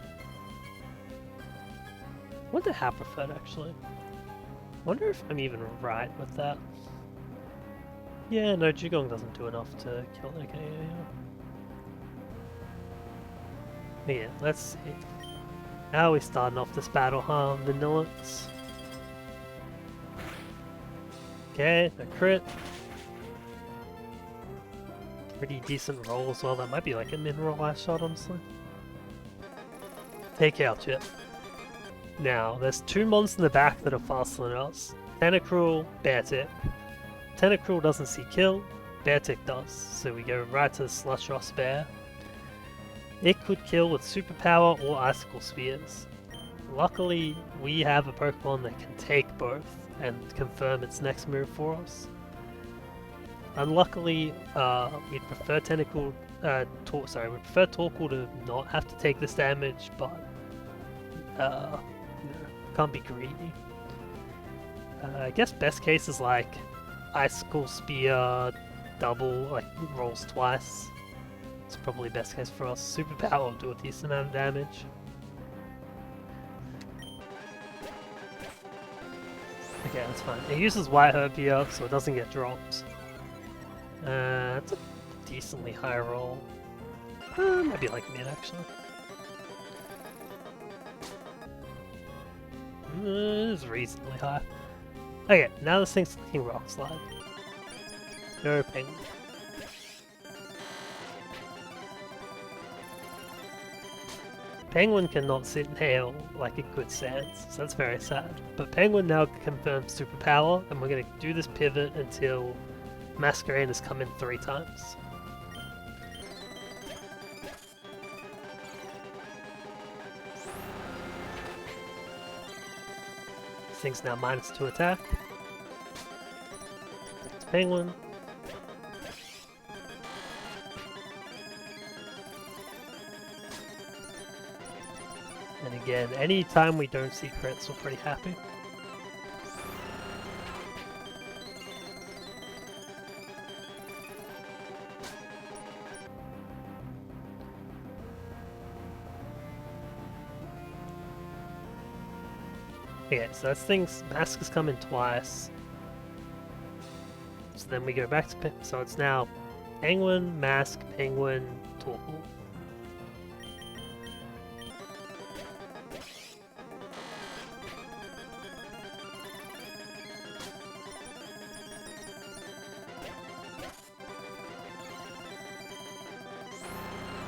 Wonder how preferred actually. Wonder if I'm even right with that. Yeah, no, Jugong doesn't do enough to kill it. Okay, yeah. Let's see. How are we starting off this battle, huh? Vanillix. Okay, a crit. Pretty decent roll as well. That might be like a mineral Ice Shot, honestly. Take out Chip. Now, there's 2 mons in the back that are faster than us. Tentacruel, Beartic. Tentacruel doesn't see kill, Beartic does, so we go right to the Slush Ross Bear. It could kill with Superpower or Icicle Spears. Luckily, we have a Pokemon that can take both and confirm its next move for us. Unluckily, we'd prefer Torkoal to not have to take this damage, but can't be greedy. I guess best case is like Icicle Spear double, like rolls twice. It's probably best case for us. Superpower will do a decent amount of damage. Okay, that's fine. It uses White Herb here, so it doesn't get dropped. It's a decently high roll. Maybe like mid actually. It is reasonably high. Okay, now this thing's clicking Rock Slide. No Penguin. Penguin cannot sit in hail like it could Sands, so that's very sad. But Penguin now confirms Superpower, and we're going to do this pivot until Masquerain has come in 3 times. This thing's now -2 attack. It's Penguin. And again, anytime we don't see crits, we're pretty happy. Okay, so that's things. Mask has come in twice. So then we go back to so it's now Penguin, Mask, Penguin, Torkoal.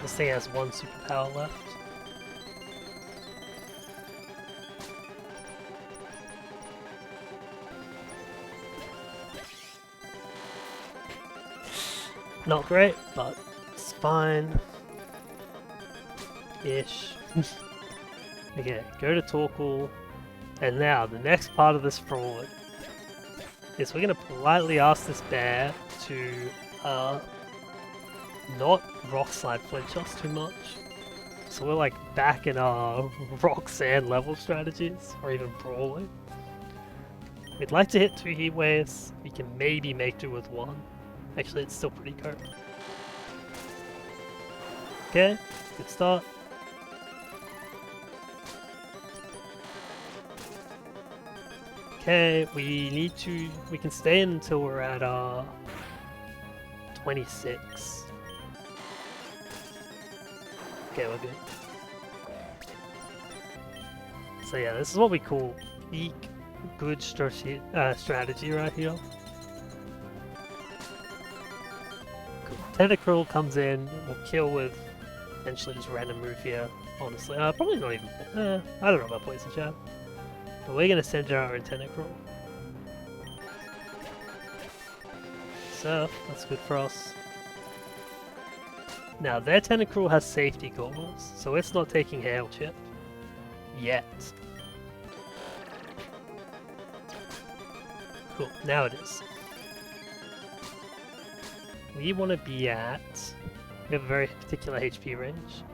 This thing has one superpower left. Not great, but it's fine. Ish. Okay, go to Torkoal. And now, the next part of this fraud is we're going to politely ask this bear to not rock slide flinch us too much. So we're like back in our rock sand level strategies, or even brawling. We'd like to hit 2 heat waves. We can maybe make do with 1. Actually, it's still pretty good. Okay, good start. Okay, we can stay in until we're at 26. Okay, we're good. So yeah, this is what we call peak good strategy right here. Cool. Tentacruel comes in, we'll kill with potentially just random move here, honestly. Probably not even, I don't know about Poison Jab. But we're gonna send our own Tentacruel. Surf, that's good for us. Now their Tentacruel has safety goggles, so it's not taking Hail Chip. Yet. Cool, now it is. We want to be at... We have a very particular HP range.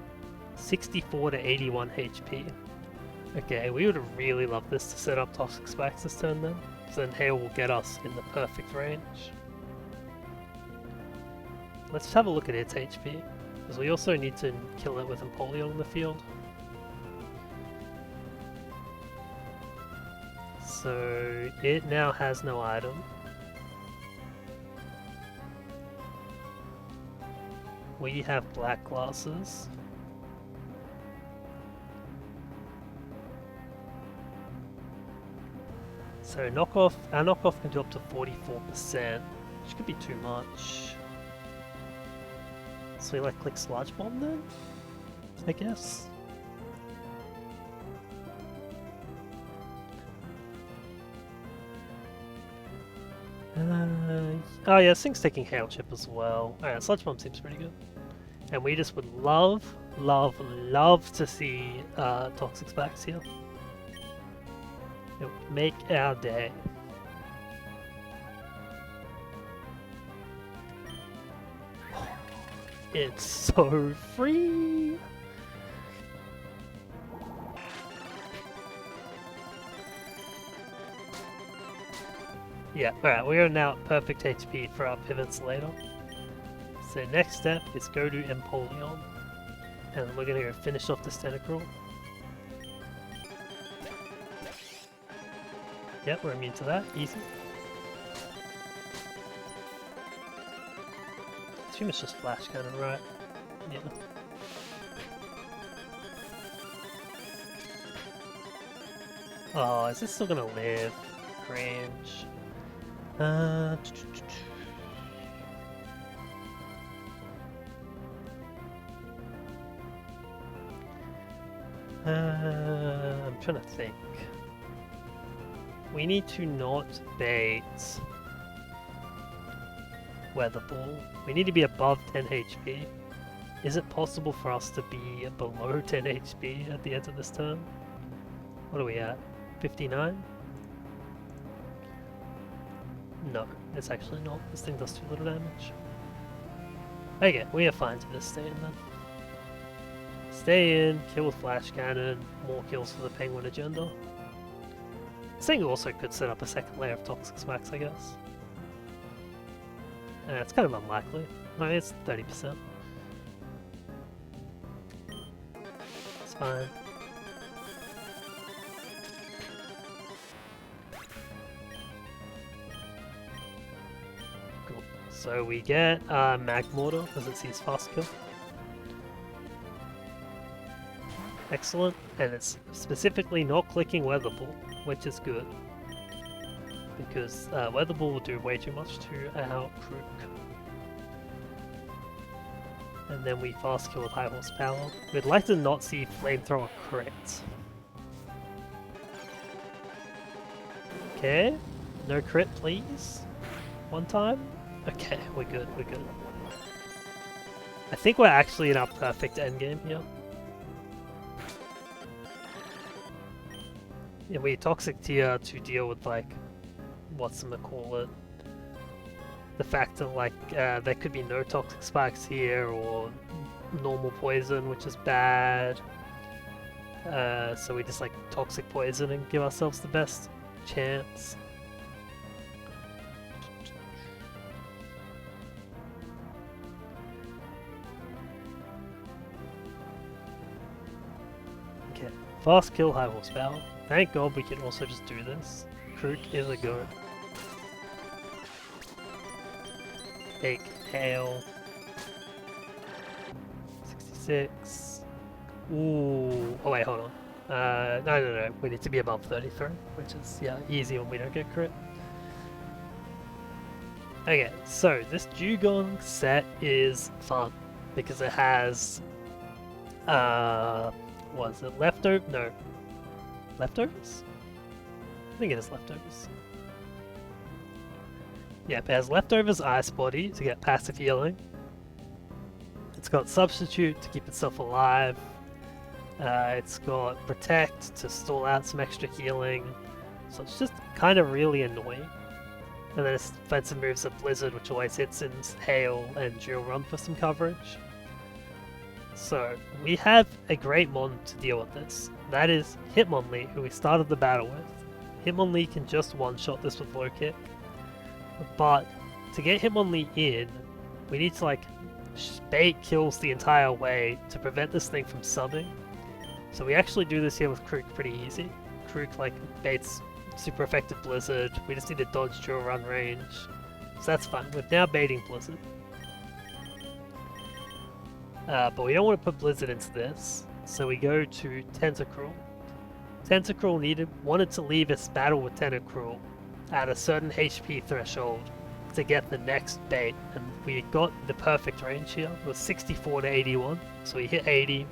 64 to 81 HP. Okay, we would really love this to set up Toxic Spikes this turn then. So then Hail will get us in the perfect range. Let's have a look at its HP. Because we also need to kill it with Empoleon in the field. So it now has no item. We have black glasses. So our knockoff can do up to 44%, which could be too much. So we like click Sludge Bomb then, I guess. Oh yeah, this thing's taking Hail Chip as well. Alright, Sludge Bomb seems pretty good. And we just would love to see Toxic Spikes here. It would make our day. It's so free! Yeah, alright, we are now at perfect HP for our pivots later. So next step is go to Empoleon. And we're gonna go finish off this Tentacruel. Yep, we're immune to that, easy. I assume it's just Flash Cannon, right? Yeah. Oh, is this still gonna live? Cringe. I'm trying to think. We need to not bait Weather Ball. We need to be above 10 HP. Is it possible for us to be below 10 HP at the end of this turn? What are we at? 59? No, it's actually not. This thing does too little damage. Okay, we are fine to just stay in then. Stay in, kill with Flash Cannon, more kills for the Penguin agenda. This thing also could set up a second layer of Toxic Spikes, I guess. It's kind of unlikely. I mean, it's 30%. It's fine. So we get Mag Mortar because it sees fast kill. Excellent, and it's specifically not clicking Weather Ball, which is good. Because Weather Ball will do way too much to our Krook. And then we fast kill with high horsepower. We'd like to not see Flamethrower crit. Okay, no crit please. One time? Okay, we're good, we're good. I think we're actually in our perfect endgame here. Yeah, we Toxic Tier to deal with like, whatchamacallit, the fact that like there could be no toxic spikes here or normal poison, which is bad. So we just like toxic poison and give ourselves the best chance. Okay, fast kill, high horsepower. Thank God we can also just do this. Krook is a goat. Big hail. 66. Ooh. Oh wait, hold on. No. We need to be above 33, which is, yeah, easy when we don't get crit. Okay, so this Dugong set is fun because it has, what is it? Leftover? No. Leftovers? I think it is leftovers. Yep, it has leftovers Ice Body to get passive healing. It's got Substitute to keep itself alive. It's got Protect to stall out some extra healing. So it's just kind of really annoying. And then its defensive moves are Blizzard, which always hits in Hail and Dual Run for some coverage. So we have a great mon to deal with this. That is Hitmonlee, who we started the battle with. Hitmonlee can just one-shot this with low kick. But to get Hitmonlee in, we need to like bait kills the entire way to prevent this thing from subbing. So we actually do this here with Krook pretty easy. Krook like baits super effective Blizzard. We just need to dodge Dual Run range. So that's fine. We're now baiting Blizzard. But we don't want to put Blizzard into this. So we go to Tentacruel. Tentacruel wanted to leave its battle with Tentacruel at a certain HP threshold to get the next bait, and we got the perfect range here. It was 64 to 81, so we hit 80,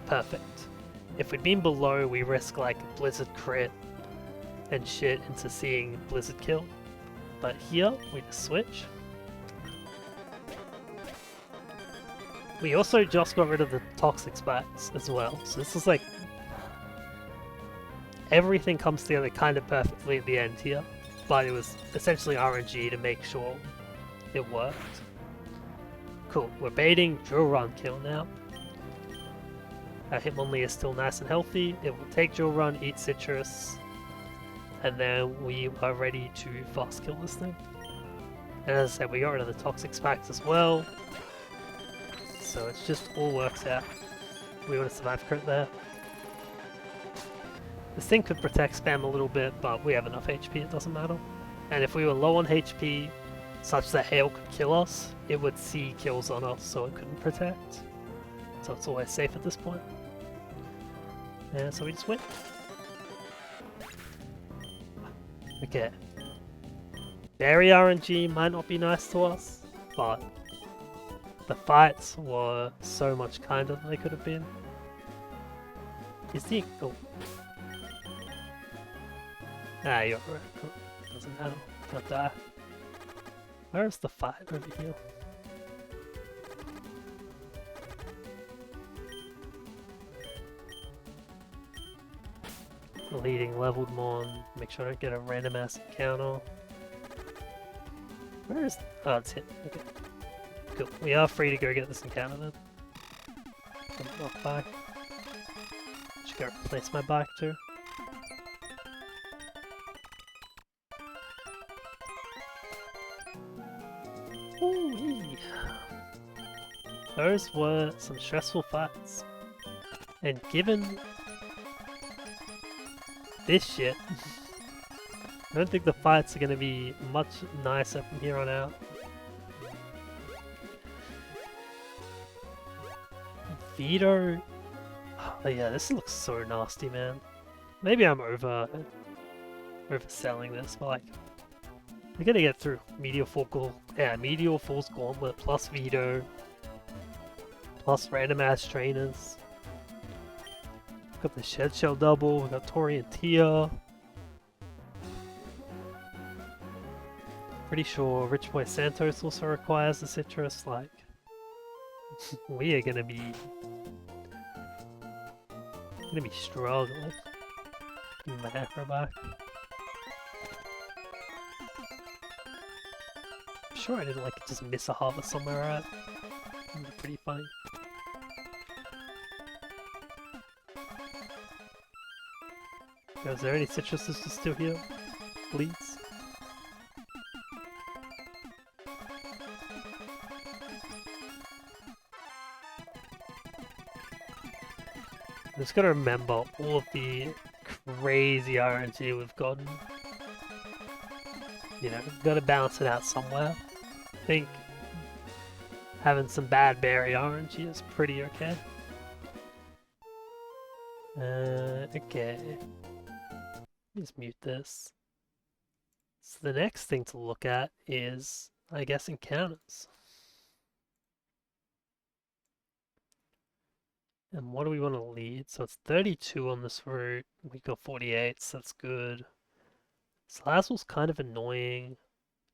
perfect. If we'd been below, we risk like Blizzard crit and shit into seeing Blizzard kill. But here, we just switch. We also just got rid of the toxic spikes as well, so this is like everything comes together kind of perfectly at the end here. But it was essentially RNG to make sure it worked. Cool, we're baiting Dual Run kill now. Our Hitmonlee is still nice and healthy. It will take Dual Run, eat Citrus, and then we are ready to fast kill this thing. And as I said, we got rid of the toxic spikes as well. So it just all works out. We would have survived crit there. This thing could protect spam a little bit, but we have enough HP, it doesn't matter. And if we were low on HP, such that Hail could kill us, it would see kills on us, so it couldn't protect. So it's always safe at this point. And so we just win. Okay. Berry RNG might not be nice to us, but the fights were so much kinder than they could have been. Is the... oh. Ah, you're right. Cool. Doesn't matter. Don't die. Where's the fight over here? Leading leveled mon. Make sure I don't get a random ass encounter. Where is... oh, it's hit. Okay. Cool. We are free to go get this encounter then. Walk by. Should go replace my bike too. Ooh-wee. Those were some stressful fights. And given this shit, I don't think the fights are going to be much nicer from here on out. Vito. Oh yeah, this looks so nasty, man. Maybe I'm overselling this, but like, we're gonna get through Meteor Falls Gauntlet plus Vito plus random ass trainers. Got the Shed Shell double. We got Tori and Tia. Pretty sure Rich Boy Santos also requires the citrus. Like, we are gonna be struggling. Give me my acro back. I'm sure I didn't like just miss a harvest somewhere, right? That'd be pretty funny. Yo, is there any citruses still here? Please? Just gotta remember all of the crazy RNG we've gotten. You know, gotta balance it out somewhere. I think having some bad berry RNG is pretty okay. Okay. Let's mute this. So the next thing to look at is, I guess, encounters. And what do we want to lead? So it's 32 on this route. We got 48, so that's good. Salazzle's kind of annoying.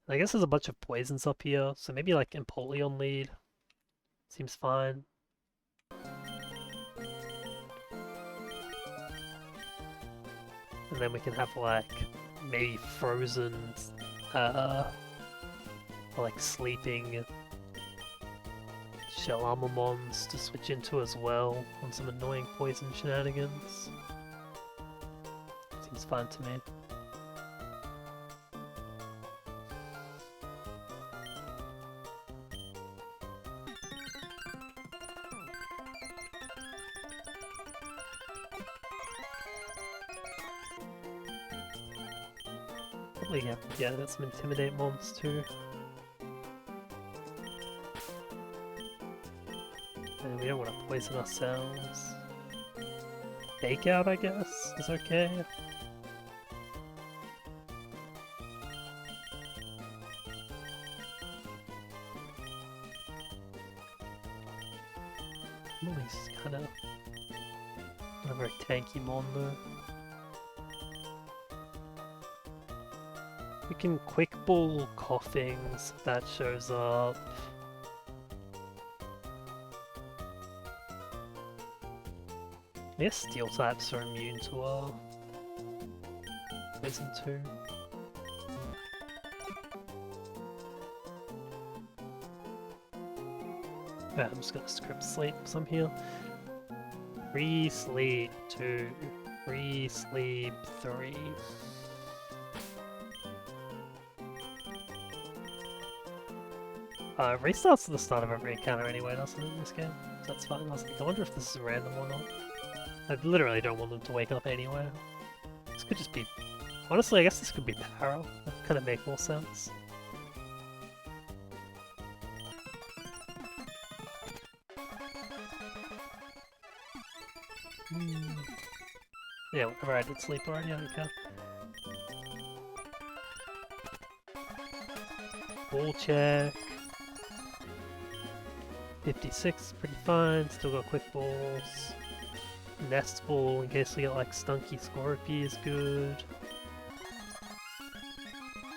I guess there's a bunch of poisons up here, so maybe like Empoleon lead. Seems fine. And then we can have like maybe frozen or like sleeping Shell Armamons to switch into as well on some annoying poison shenanigans. Seems fine to me. Probably yeah, that's some Intimidate mons too. And we don't want to poison ourselves. Fake out, I guess, is okay. He's kind of not a very tanky mon though. We can quick ball Coughings if that shows up. I guess steel types are immune to poison too. Yeah, I'm just gonna script sleep because I'm here. Free sleep 2, free sleep 3. Restarts at the start of every encounter anyway, doesn't it, in this game? So that's fine. I wonder if this is random or not. I literally don't want them to wake up anywhere. This could just be... Honestly, I guess this could be Paro. That would kind of make more sense. Yeah, whatever, I did sleep already, I don't care. Ball check. 56, pretty fine, still got quick balls. Nest ball in case we get like Stunky Scorpy is good.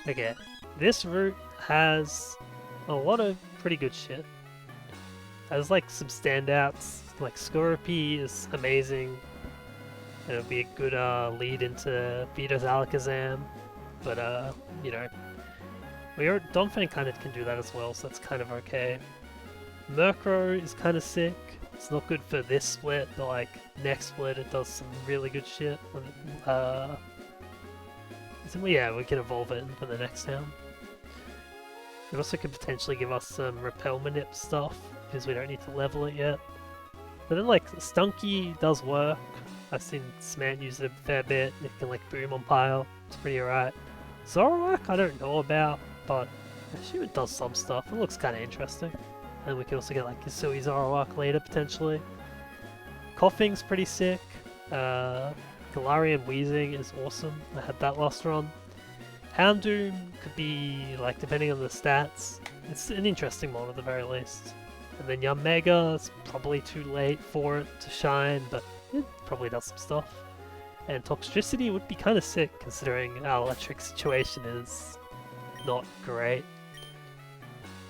Okay, this route has a lot of pretty good shit. Has like some standouts, like Scorpy is amazing. It'll be a good lead into Vito's Alakazam, but you know, Donphan kind of can do that as well, so that's kind of okay. Murkrow is kind of sick. It's not good for this split, but like next split it does some really good shit. So yeah, we can evolve it for the next town. It also could potentially give us some Repel Manip stuff, because we don't need to level it yet. But then like Stunky does work. I've seen Smant use it a fair bit. It can like boom on pile. It's pretty alright. Zoroark I don't know about, but I assume it does some stuff. It looks kind of interesting. And we can also get like Hisui Zoroark later potentially. Coughing's pretty sick. Galarian Wheezing is awesome. I had that last run. Houndoom could be, like, depending on the stats, it's an interesting one at the very least. And then Yanmega, it's probably too late for it to shine, but it probably does some stuff. And Toxtricity would be kind of sick, considering our electric situation is not great.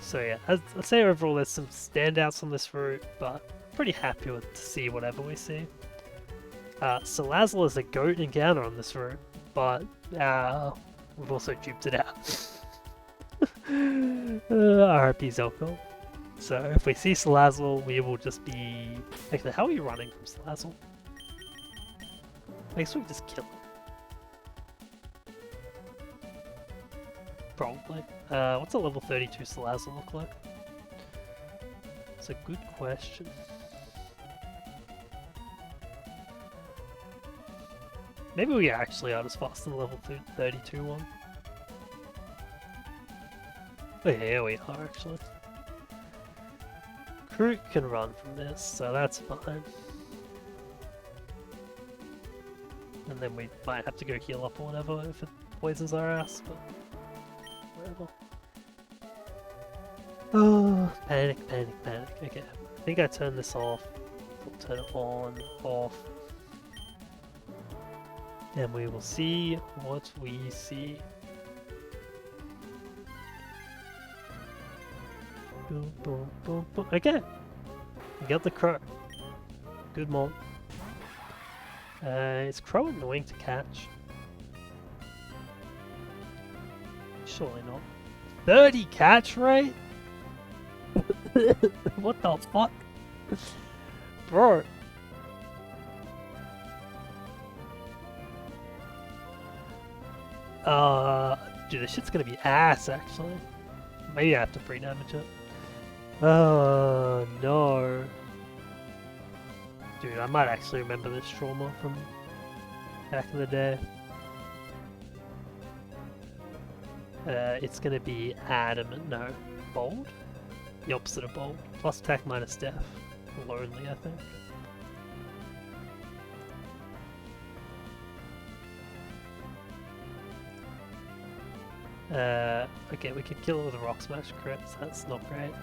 So yeah, I'd say overall there's some standouts on this route, but pretty happy with to see whatever we see. Salazzle is a goat encounter on this route, but we've also duped it out. RIP Zelko. So if we see Salazzle, we will just be... Actually, how are you running from Salazzle? I guess we can just kill it. Probably. What's a level 32 Salazzle look like? It's a good question. Maybe we actually are as fast as the level 32 one. Oh yeah, here we are actually. Kroot can run from this, so that's fine. And then we might have to go heal up or whatever if it poisons our ass, but whatever. Oh, panic, panic, panic. Okay, I think I turned this off. I'll turn it on, off. And we will see what we see. Boom, boom, boom, boom. Okay, we got the crow. Good mon. Is crow annoying to catch? Surely not. 30 catch rate? What the fuck? Bro. Dude, this shit's gonna be ass, actually. Maybe I have to pre-damage it. Oh, no. Dude, I might actually remember this trauma from back in the day. It's gonna be adamant, no. Bold? The opposite of bold. Plus attack minus death. Lonely, I think. Okay, we could kill it with a Rock Smash crits, that's not great.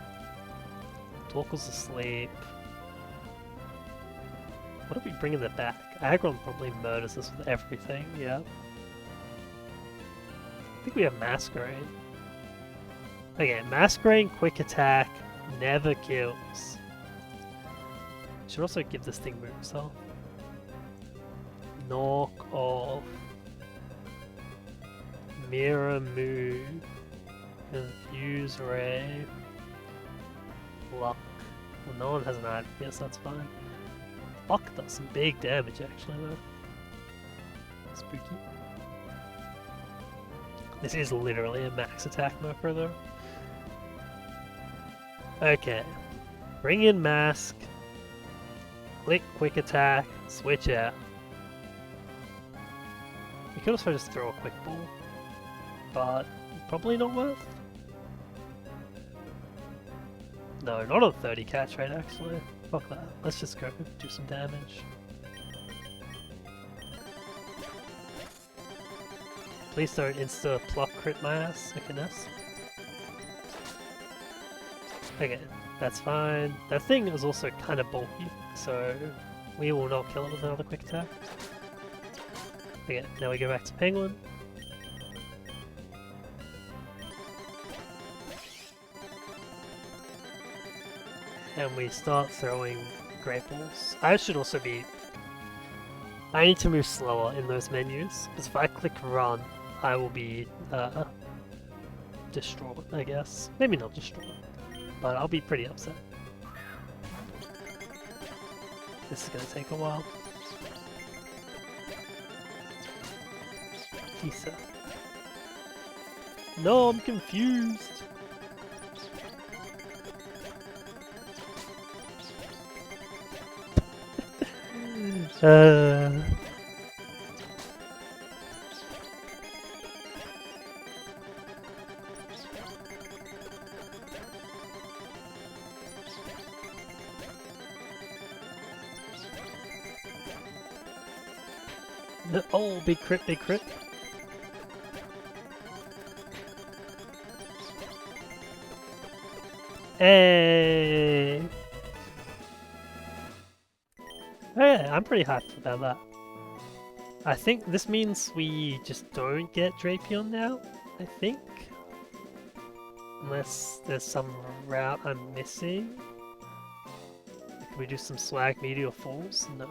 Torkoal's asleep. What if we bring in the back? Aggron probably murders us with everything, yeah. I think we have Masquerain. Okay, Masquerain, quick attack, never kills. Should also give this thing Moonsault. Knock off. Mirror Move. Confuse Ray. Luck. Well, no one has an item, yes, that's fine. Luck does some big damage actually though. Spooky. This is literally a max attack marker though. Okay. Bring in Mask. Click quick attack. Switch out. You could also just throw a quick ball. But probably not worth. No, not on 30 catch rate actually. Fuck that. Let's just go do some damage. Please don't insta pluck crit my ass, I can ask. Okay, that's fine. That thing is also kind of bulky, so we will not kill it with another quick attack. Okay, now we go back to Penguin. And we start throwing Great Balls. I should also be... I need to move slower in those menus, because if I click run, I will be distraught, I guess. Maybe not distraught, but I'll be pretty upset. This is gonna take a while. Tisa. No, I'm confused! Oh, big crit, big crit. Hey! Oh yeah, I'm pretty hyped about that. I think this means we just don't get Drapion now, I think. Unless there's some route I'm missing. Can we do some swag meteor falls? No.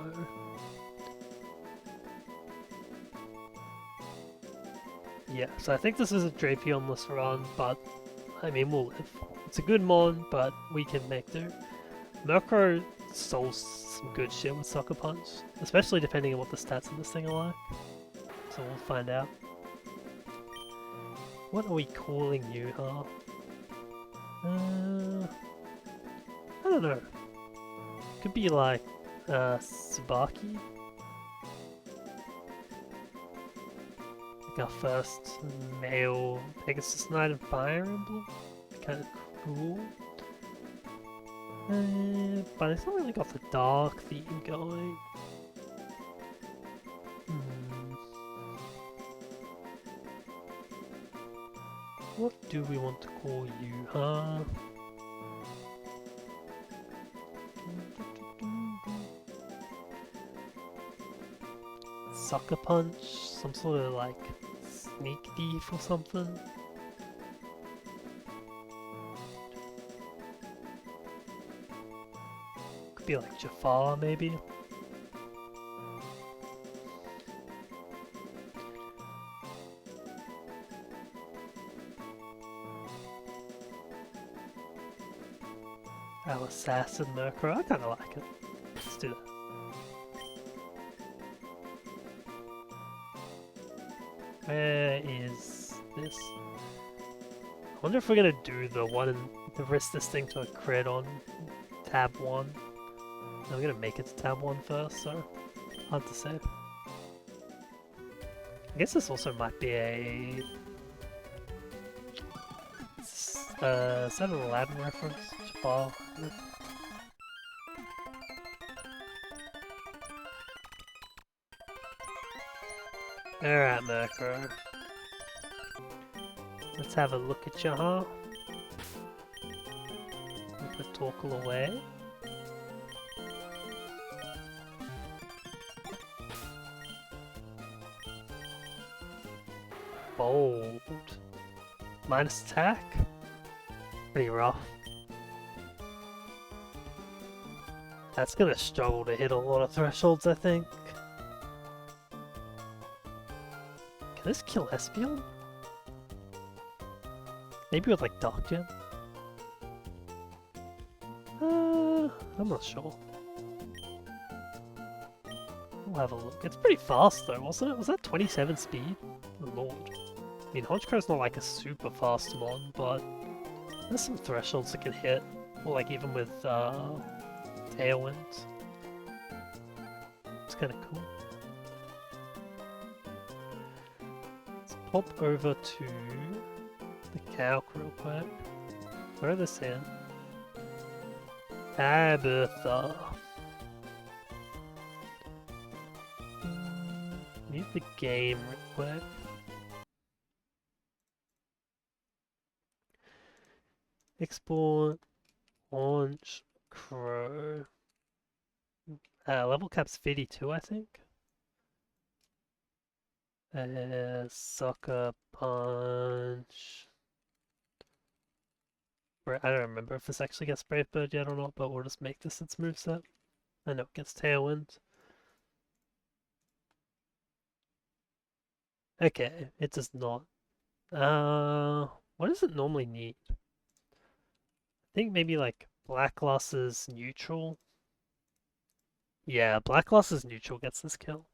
Yeah, so I think this is a Drapionless run, but I mean, we'll live. It's a good mon, but we can make do. Murkrow stole some good shit with Sucker Punch, especially depending on what the stats of this thing are like. So we'll find out. What are we calling you, huh? I don't know. Could be like, Tsubaki? Like our first male Pegasus Knight of Fire Emblem? Kind of cool. But it's not really got the dark theme going. What do we want to call you, huh? Sucker Punch? Some sort of like sneak thief or something? Could be like Jafar maybe? Our Assassin Murkrow, I kinda like it. Let's do that. Where is this? I wonder if we're gonna do the risk this thing to a crit on tab 1. I'm gonna make it to tab 1 first, so hard to say. I guess this also might be a... is that an Aladdin reference? Jafar? Alright, Murkrow. Let's have a look at you, huh? With the Torkoal away. Bold. Minus attack? Pretty rough. That's gonna struggle to hit a lot of thresholds, I think. Can this kill Espeon? Maybe with like Dark Gem? I'm not sure. We'll have a look. It's pretty fast though, wasn't it? Was that 27 speed? Oh, Lord. I mean, Honchkro's not like a super fast mon, but there's some thresholds it can hit. Or like even with Tailwind. It's kind of cool. Let's pop over to the Calc real quick. Where are the sand? Abertha. Mute the game real quick. Export, launch, Crow. Level cap's 52, I think. Sucker Punch. I don't remember if this actually gets Brave Bird yet or not, but we'll just make this its moveset. I know it gets Tailwind. Okay, it does not. What does it normally need? I think maybe like Black Glass's neutral. Yeah, Black Glass's neutral gets this kill.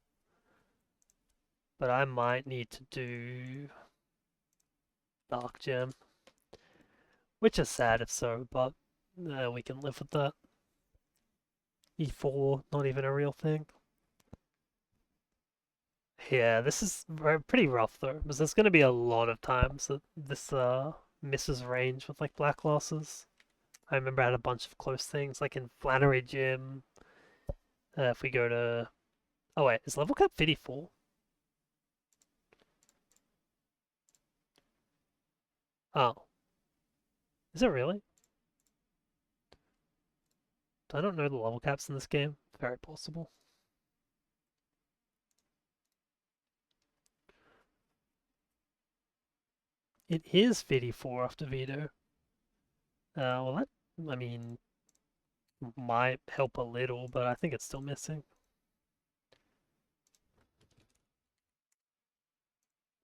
But I might need to do Dark Gem. Which is sad if so, but we can live with that. E4, not even a real thing. Yeah, this is pretty rough though, because there's going to be a lot of times that this misses range with like Black Glasses. I remember I had a bunch of close things, like in Flannery Gym. If we go to... Oh wait, is level cap 54? Oh, is it really? I don't know the level caps in this game. Very possible. It is 54 after Vito. Well, that, I mean, might help a little, but I think it's still missing.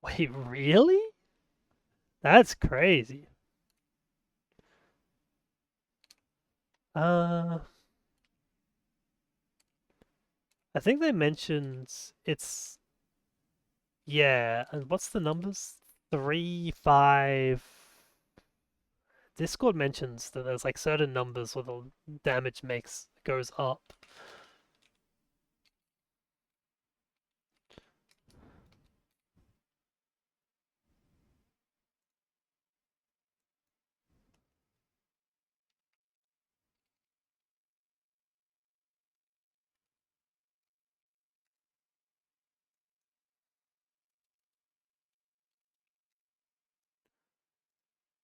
Wait, really? That's crazy. Uh, I think they mentioned it's, yeah, and what's the numbers? 3, 5. Discord mentions that there's like certain numbers where the damage makes goes up.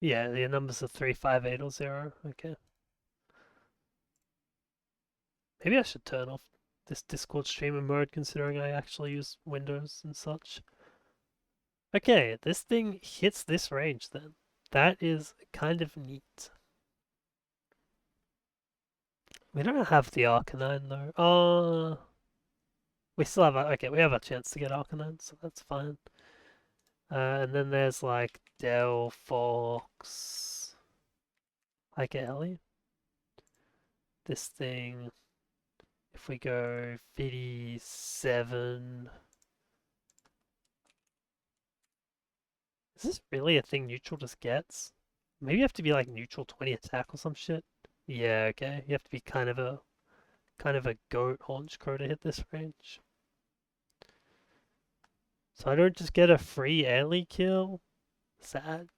Yeah, the numbers are 3, 5, 8, or 0. Okay. Maybe I should turn off this Discord streamer mode considering I actually use Windows and such. Okay, this thing hits this range then. That is kind of neat. We don't have the Arcanine though. We still have okay, we have a chance to get Arcanine, so that's fine. And then there's like Del Fox. I get Ellie. This thing, if we go 57. Is this really a thing neutral just gets? Maybe you have to be like neutral 20 attack or some shit. Yeah, okay. You have to be kind of a goat haunch crow to hit this range. So I don't just get a free early kill? Sad.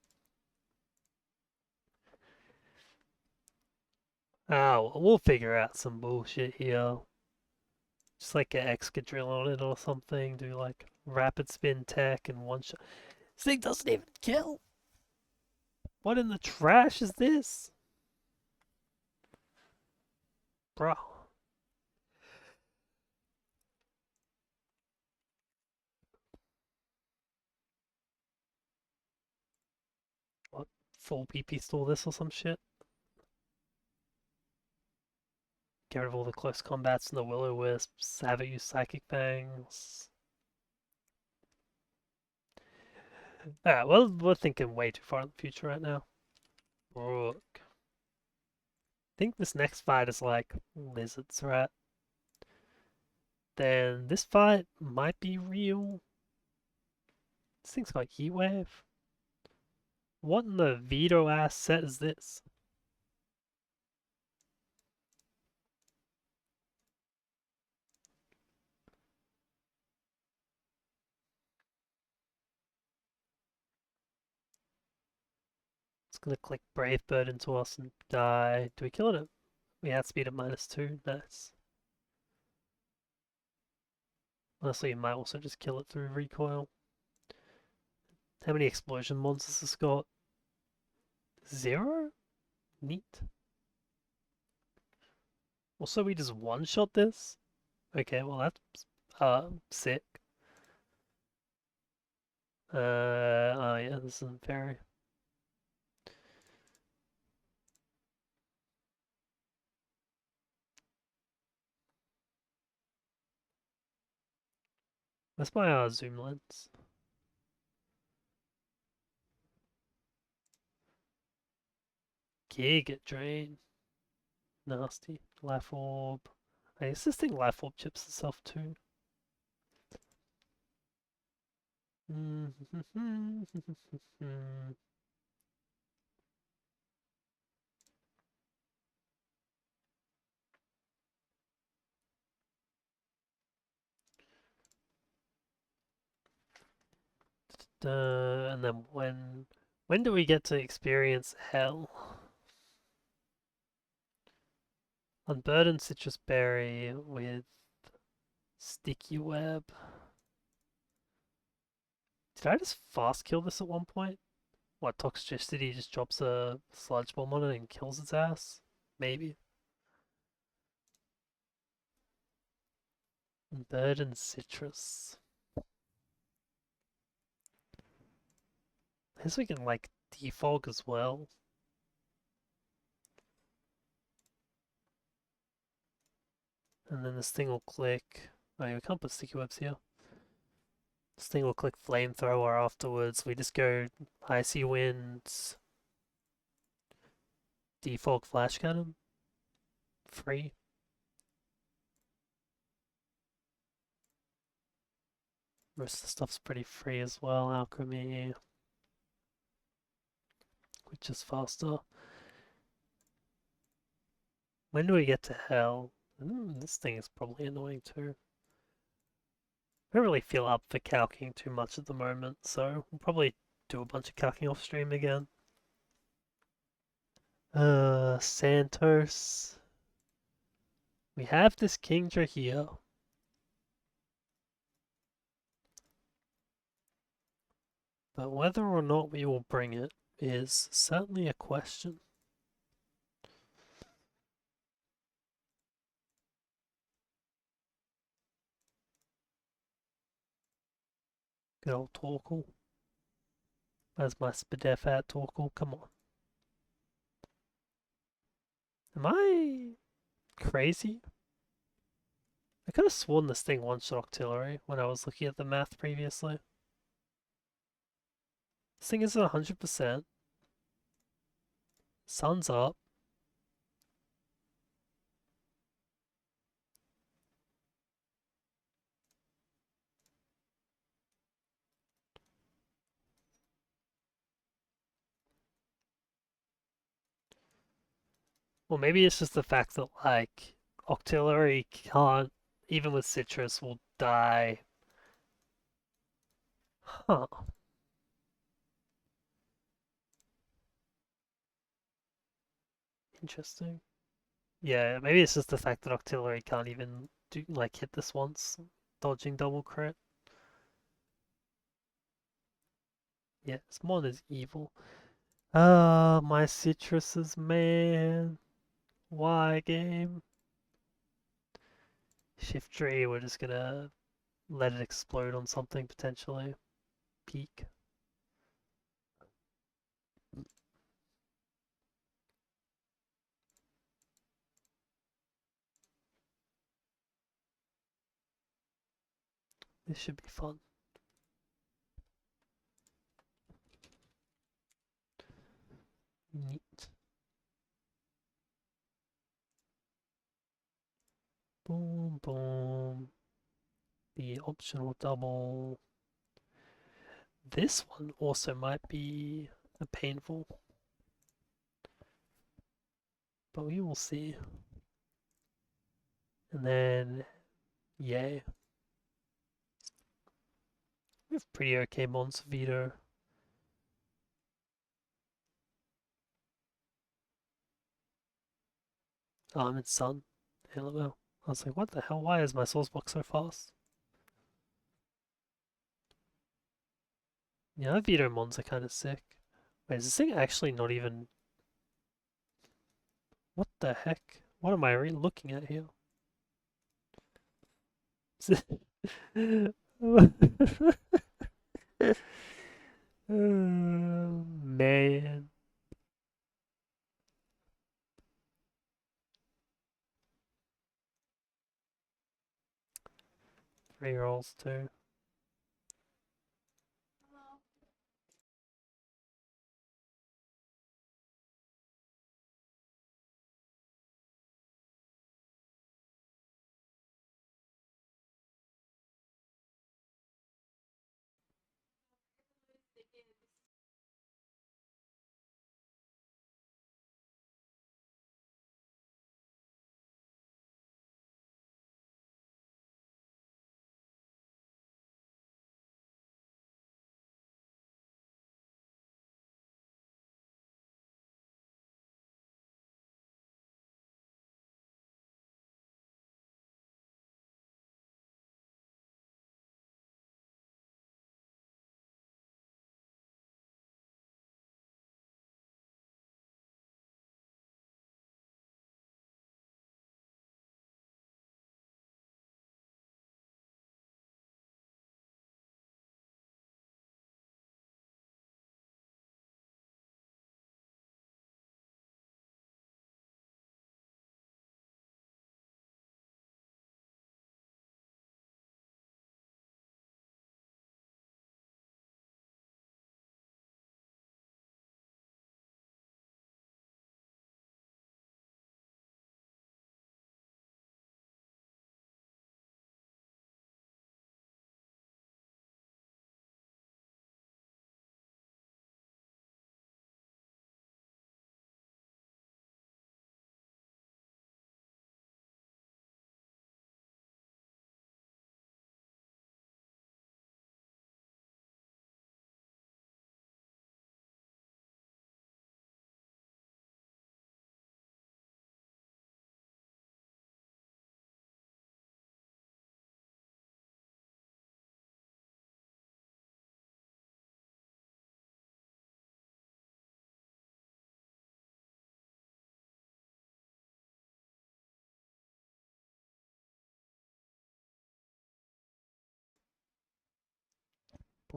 Oh, well, we'll figure out some bullshit here. Just like get Excadrill on it or something. Do like rapid spin tech and one shot. This thing doesn't even kill. What in the trash is this? Bro. What? Full PP stall this or some shit? Get rid of all the close combats and the Will-O-Wisps. Have it use Psychic Fangs. Alright, well, we're thinking way too far in the future right now. Brook. I think this next fight is like lizards, right? Then this fight might be real. This thing's got Heat Wave. What in the Vito ass set is this? It's gonna click Brave Bird into us and die. Do we kill it? We outspeed at -2. Nice. Honestly, you might also just kill it through recoil. How many explosion mods has this got? 0? Neat. Also, we just one-shot this? Okay, well that's sick. Oh yeah, this isn't very. That's my zoom lens. Giga Drain. Nasty. Life Orb. I guess this thing Life Orb chips itself too. And then when do we get to experience hell? Unburdened Citrus Berry with Sticky Web. Did I just fast kill this at one point? What, Toxicity just drops a sludge bomb on it and kills its ass? Maybe. Bird and citrus. I guess we can like defog as well. And then this thing will click. Oh, yeah, we can't put sticky webs here. This thing will click flamethrower afterwards. We just go icy winds, defog flash cannon, free. Most of the stuff's pretty free as well. Alchemy, which is faster. When do we get to hell? This thing is probably annoying too. I don't really feel up for calcing too much at the moment, so we'll probably do a bunch of calcing off stream again. Santos. We have this Kingdra here. But whether or not we will bring it is certainly a question. Good old Torkoal. Where's my Spadefat Torkoal? Come on. Am I crazy? I could have sworn this thing one-shot Octillery when I was looking at the math previously. This thing isn't 100%. Sun's up. Well, maybe it's just the fact that, like, Octillery can't, even with Citrus, will die. Huh. Interesting. Yeah, maybe it's just the fact that Octillery can't even do, like, hit this once, dodging double crit. Yeah, this mod is evil. Ah, my citruses, man. Why, game? Shift tree, we're just gonna let it explode on something potentially. Peak. This should be fun. Neat. Boom, boom. The optional double. This one also might be a painful, but we will see. And then, yay. We have pretty okay mons for Vito. Oh, I'm in Sun. LML. I was like, what the hell? Why is my source box so fast? Yeah, our Vito mons are kind of sick. Wait, is this thing actually not even... What the heck? What am I looking at here? Man. 3 rolls too.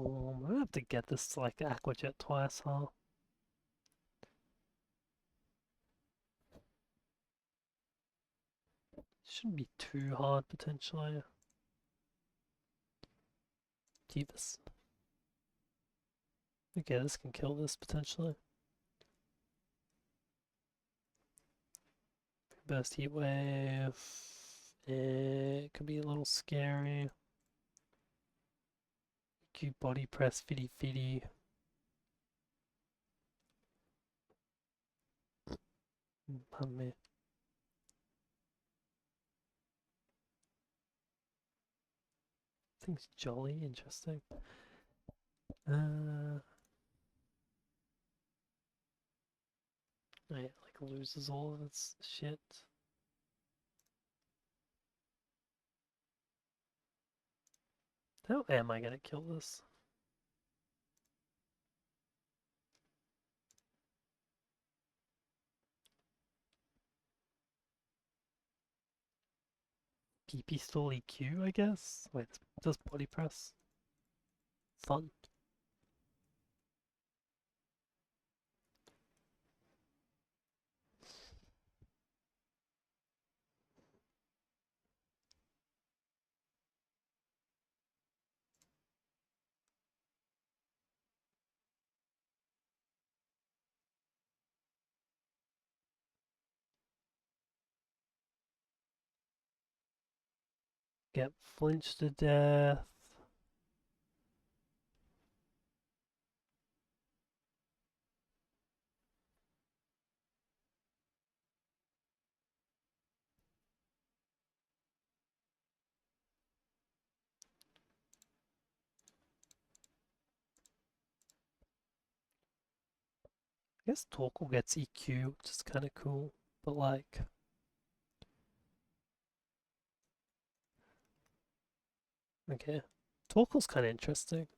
platform. I'm gonna have to get this to like Aquajet twice, huh? Shouldn't be too hard potentially. Jeebus. Okay, this can kill this potentially. Burst heat wave. It could be a little scary. Cute body press, fitty fitty. Pardon me. Thing's jolly, interesting. Oh yeah, like loses all of its shit. How am I gonna kill this? PP still EQ, I guess? Wait, does body press? Fun. Get flinched to death. I guess Torkoal gets EQ, which is kind of cool, but like... Okay. Torkoal's kind of interesting.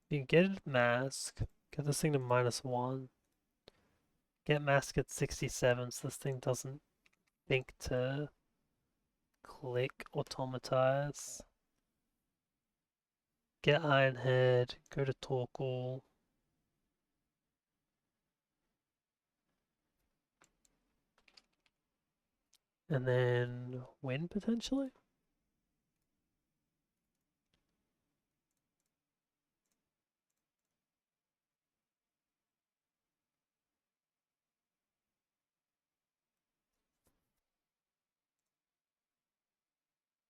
You can get it mask, get this thing to -1, get mask at 67 so this thing doesn't think to click automatize. Get Iron Head, go to Torkoal. And then win potentially?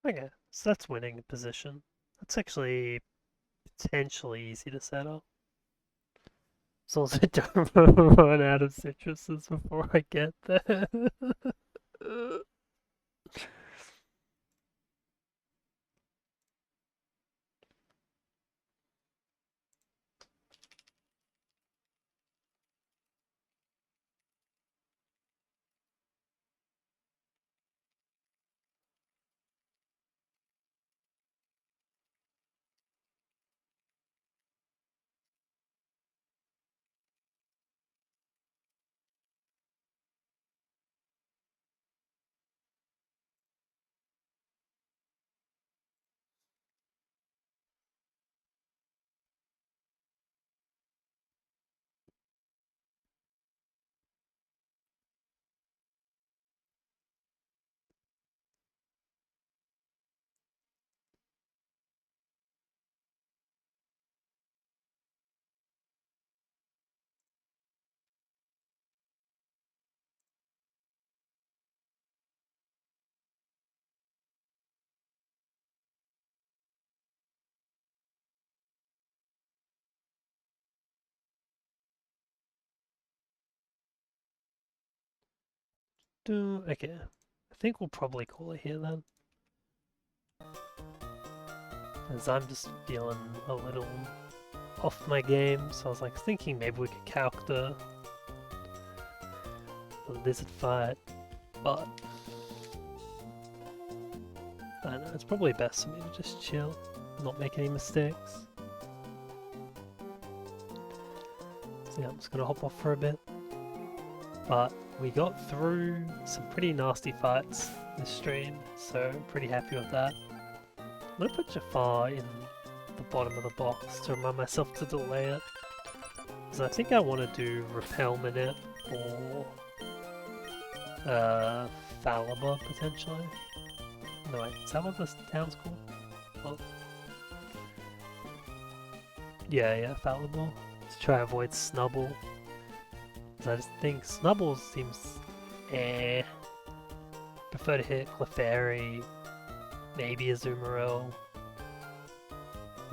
Okay, so that's winning position. That's actually potentially easy to set up. As long as I don't run out of citruses before I get there. Okay, I think we'll probably call it here then. As I'm just feeling a little off my game, so I was like thinking maybe we could calc the lizard fight, but I don't know, it's probably best for me to just chill, not make any mistakes. So yeah, I'm just gonna hop off for a bit. But we got through some pretty nasty fights this stream, so I'm pretty happy with that. I'm gonna put Jafar in at the bottom of the box to remind myself to delay it. Because I think I want to do Repel Minute or Falaba potentially. No wait, is that what this town's called? Well, yeah, Falaba. To try and avoid Snubble. Because I just think Snubble seems eh. Prefer to hit Clefairy, maybe a Azumarill.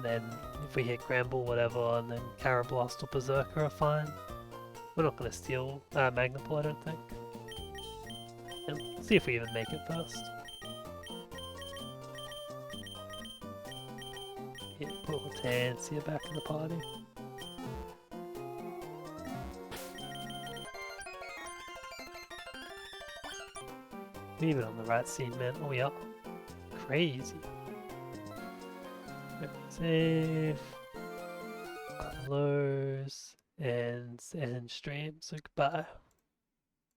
Then if we hit Gramble, whatever, and then Carablast or Berserker are fine. We're not going to steal Magnapole, I don't think. And see if we even make it first. Yeah, put Hortensia back in the party. We're even on the right scene, man. Oh, we are. Crazy. Save. Close. And stream. So goodbye.